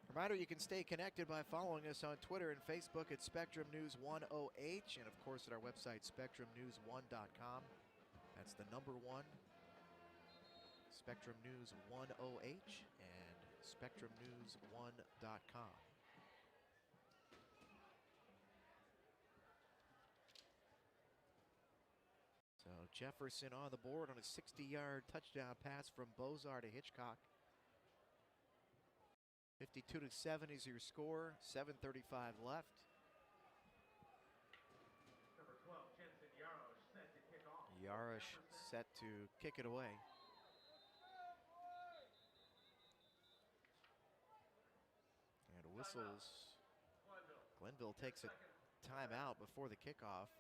Reminder, you can stay connected by following us on Twitter and Facebook at Spectrum News 10H, and of course at our website, SpectrumNews1.com. That's the number 1, Spectrum News 10H, and SpectrumNews1.com. So Jefferson on the board on a 60-yard touchdown pass from Bozar to Hitchcock. 52-7 is your score. 7:35 left. Number 12, Jensen Yarush set to kick off. Yarush set to kick it away. And whistles. Glenvill takes a timeout before the kickoff.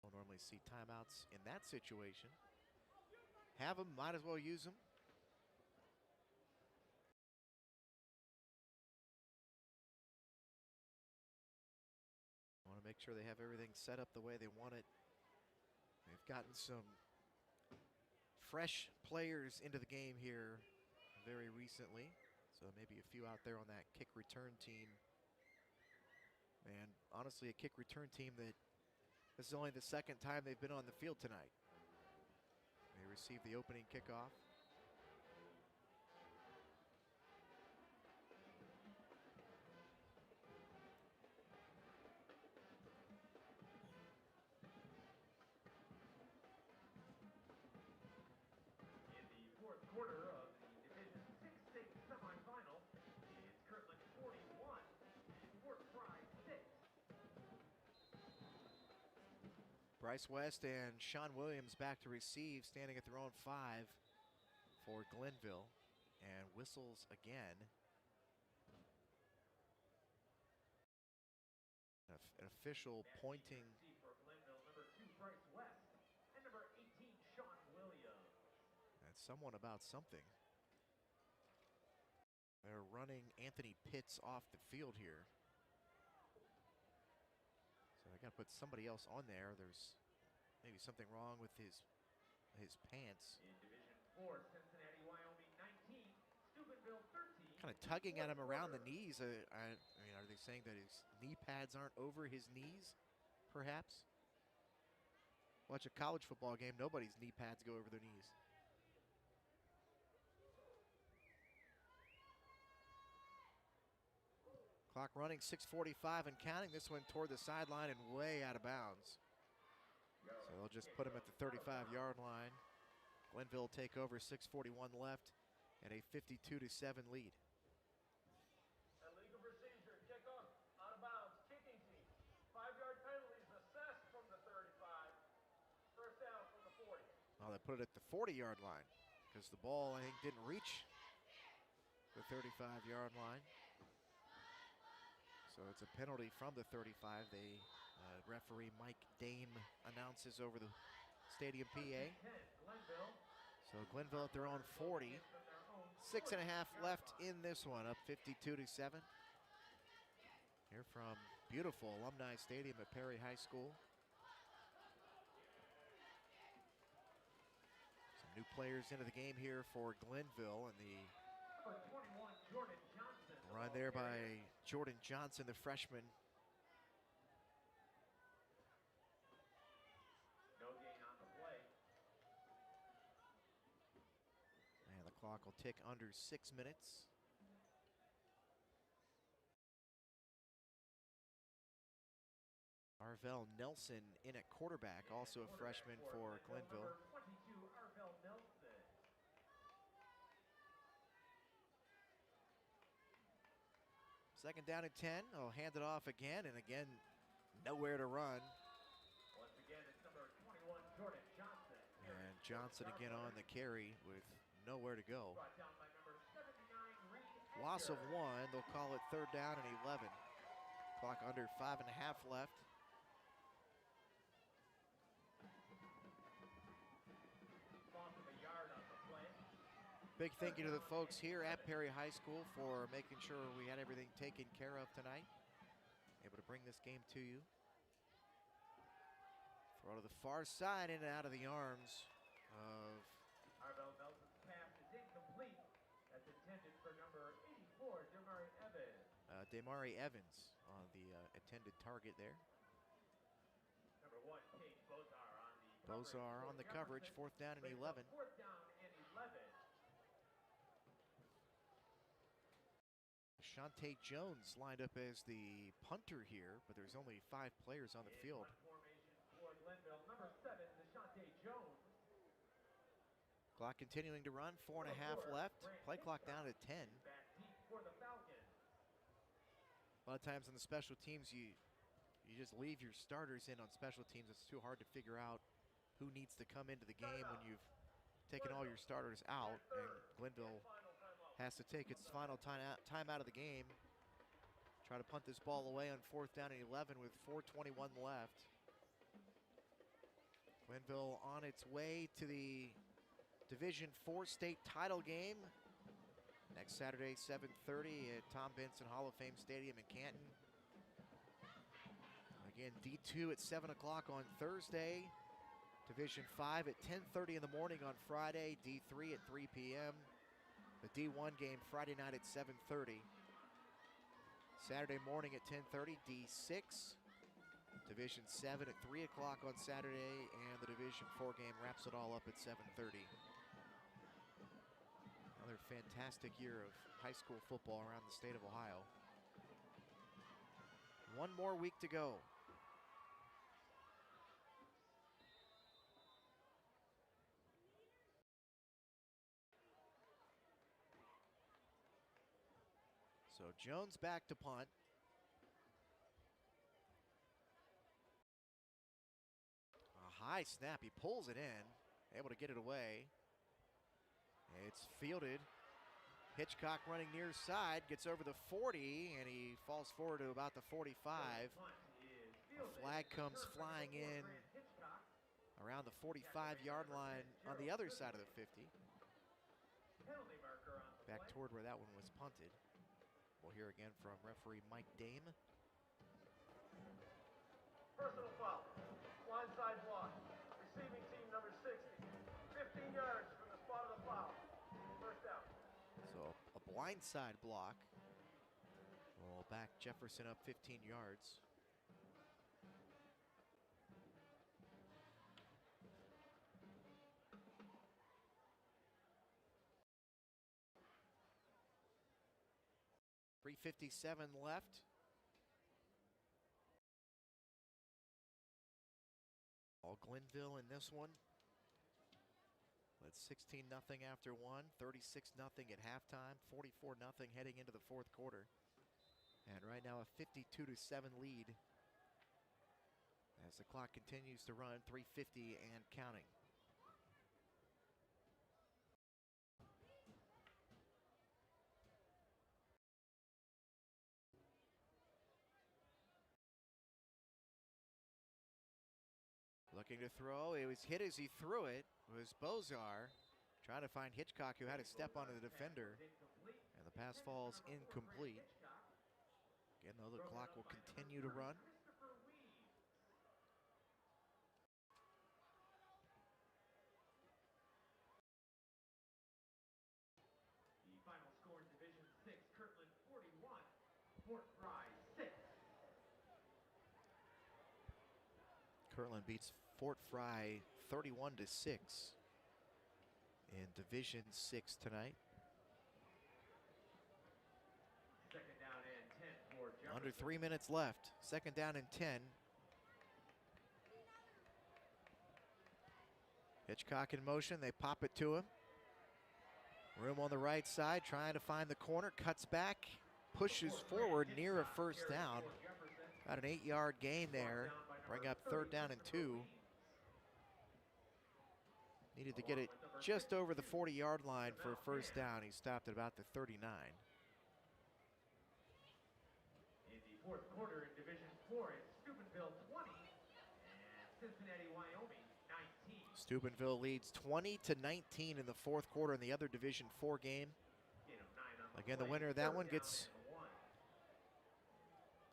Don't normally see timeouts in that situation. Have them, might as well use them. Want to make sure they have everything set up the way they want it. They've gotten some fresh players into the game here very recently. So maybe a few out there on that kick return team. And honestly, a kick return team that this is only the second time they've been on the field tonight. They received the opening kickoff. In the fourth quarter of the Division 6 state semifinal, it's Kirtland 41 and Fort Fry 6. Bryce West and Sean Williams back to receive, standing at their own 5 for Glenvill. And whistles again. an official pointing. For Glenvill, number 2, Bryce West, and number 18, Sean Williams. That's someone about something. They're running Anthony Pitts off the field here. So I got to put somebody else on there. There's maybe something wrong with his pants. In Division 4, Cincinnati, Wyoming 19, Steubenville 13. Kind of tugging at him around the knees. I mean, are they saying that his knee pads aren't over his knees, perhaps? Watch a college football game, nobody's knee pads go over their knees. Clock running, 6:45 and counting. This one toward the sideline and way out of bounds. So they'll just put him at the 35-yard line. Glenvill will take over, 6:41 left, and a 52-7 lead. Illegal procedure, kickoff, out of bounds, kicking team. 5-yard penalties assessed from the 35. First down from the 40. Well, they put it at the 40-yard line because the ball, I think, didn't reach the 35-yard line. So it's a penalty from the 35. The referee Mike Dame announces over the stadium PA. So Glenvill at their own 40. 6.5 left in this one, up 52-7. Here from beautiful Alumni Stadium at Perry High School. Some new players into the game here for Glenvill, and the Number 21, Jordan Johnson. run there by Jordan Johnson, the freshman. No gain on the play. And the clock will tick under 6 minutes. Arvell Nelson in at quarterback, also a freshman for Glenvill. Number 22, Arvell Nelson. Second down and 10. I'll hand it off again, and again, nowhere to run. Once again, it's number 21, Jordan Johnson. And Johnson again on the carry with nowhere to go. Brought down by number 79, Reed Loss of Edgar. 1. They'll call it 3rd down and 11. Clock under 5.5 left. Loss of a yard on the play. Big thank you to the folks here at Perry High School for making sure we had everything taken care of tonight. Able to bring this game to you. Throw to the far side, in and out of the arms of Arvell Nelson's pass is incomplete. That's intended for number 84, Demari Evans. Damari Evans on the intended target there. Number 1, Cade Bozar on the Bozar on the coverage, 4th down and 11. 4th down and 11. Shante Jones lined up as the punter here, but there's only 5 players on the field. Formation for Glenvill, number 7, Deshante Jones. Clock continuing to run, 4.5 left. Play clock down to 10. Back deep for the Falcons. A lot of times on the special teams, you just leave your starters in on special teams. It's too hard to figure out who needs to come into the game when you've taken all your starters out. And Glenvill has to take its final time out of the game. Try to punt this ball away on 4th down and 11 with 4:21 left. Glenvill on its way to the Division IV state title game next Saturday, 7:30 at Tom Benson Hall of Fame Stadium in Canton. Again, D2 at 7 o'clock on Thursday. Division V at 10:30 in the morning on Friday. D3 at 3 p.m. The D1 game Friday night at 7:30. Saturday morning at 10:30, D6. Division 7 at 3 o'clock on Saturday, and the Division 4 game wraps it all up at 7:30. Another fantastic year of high school football around the state of Ohio. One more week to go. So Jones back to punt. A high snap, he pulls it in, able to get it away. It's fielded. Hitchcock running near side, gets over the 40, and he falls forward to about the 45. Punt is A flag comes flying in around the 45-yard line on the other side of the 50. Back toward where that one was punted. We'll hear again from referee Mike Dame. Personal foul, blindside block, receiving team number 60, 15 yards from the spot of the foul, first down. So a blindside block will back Jefferson up 15 yards. .357 left. All Glenvill in this one. It's 16-0 after one, 36-0 at halftime, 44-0 heading into the fourth quarter. And right now a 52-7 lead as the clock continues to run, 3:50 and counting. Looking to throw, it was hit as he threw it. It was Bozar trying to find Hitchcock, who had to step onto the defender, and the pass falls incomplete. Again, though, the clock will continue to run. The final score in Division 6, Kirtland 41, Fort Fry 6. Kirtland beats Fort Fry 31-6 in Division 6 tonight. Second down and 10 for Jefferson. Under 3 minutes left. Second down and 10. Hitchcock in motion. They pop it to him. Room on the right side, trying to find the corner. Cuts back, pushes forward near a first down. About an 8-yard gain there. Bring up third down and 2. Needed to get it just over the 40-yard line for a first down. He stopped at about the 39. In the fourth quarter in Division 4, it's Steubenville 20 and Cincinnati, Wyoming 19. Steubenville leads 20-19 in the fourth quarter in the other Division 4 game. Again, the winner of that one gets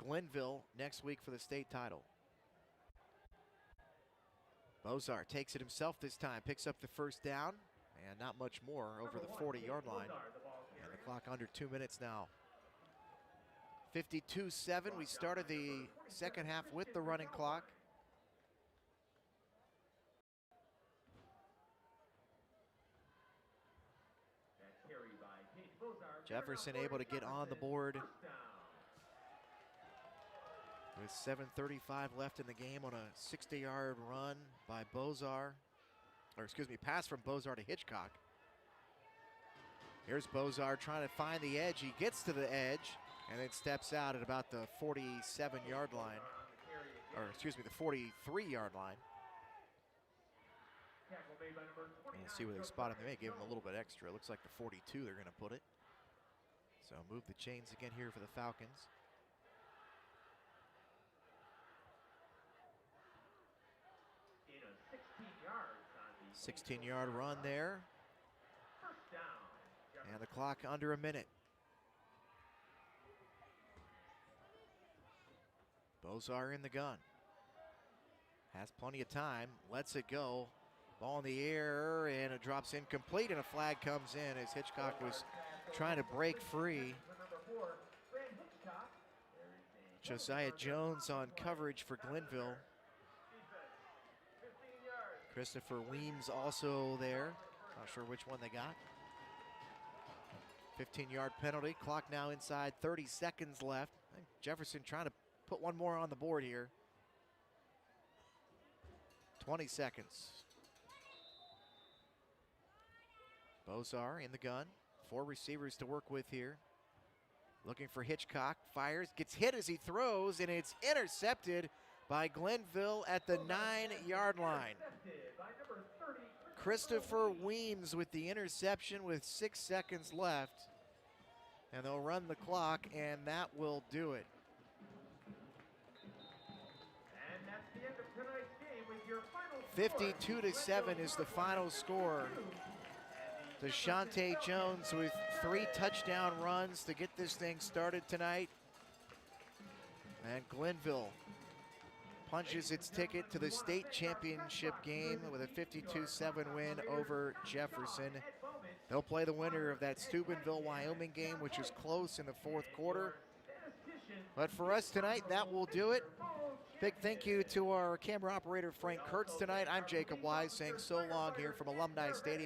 Glenvill next week for the state title. Bozar takes it himself this time, picks up the first down, and not much more over the 40-yard line. And the clock under 2 minutes now. 52-7, we started the second half with the running clock. Jefferson able to get on the board with 7:35 left in the game on a 60-yard run by Bozar, or excuse me, pass from Bozar to Hitchcock. Here's Bozar trying to find the edge. He gets to the edge and then steps out at about the 47-yard line, or excuse me, the 43-yard line. And we'll see where they spot him. They may give him a little bit extra. It looks like the 42 they're going to put it. So move the chains again here for the Falcons. 16-yard run there. And the clock under a minute. Bozar in the gun. Has plenty of time. Lets it go. Ball in the air, and it drops incomplete, and a flag comes in as Hitchcock was trying to break free. Josiah Jones on coverage for Glenvill. Christopher Weems also there. Not sure which one they got. 15-yard penalty. Clock now inside 30 seconds left. I think Jefferson trying to put one more on the board here. 20 seconds. Bozar in the gun. 4 receivers to work with here. Looking for Hitchcock. Fires. Gets hit as he throws, and it's intercepted by Glenvill at the 9-yard line. Christopher Weems with the interception with 6 seconds left. And they'll run the clock, and that will do it. your final score. 52-7 is the final score. Deshante Jones with 3 touchdown runs to get this thing started tonight. And Glenvill punches its ticket to the state championship game with a 52-7 win over Jefferson. They'll play the winner of that Steubenville, Wyoming game, which is close in the 4th quarter. But for us tonight, that will do it. Big thank you to our camera operator, Frank Kurtz, tonight. I'm Jacob Wise saying so long here from Alumni Stadium.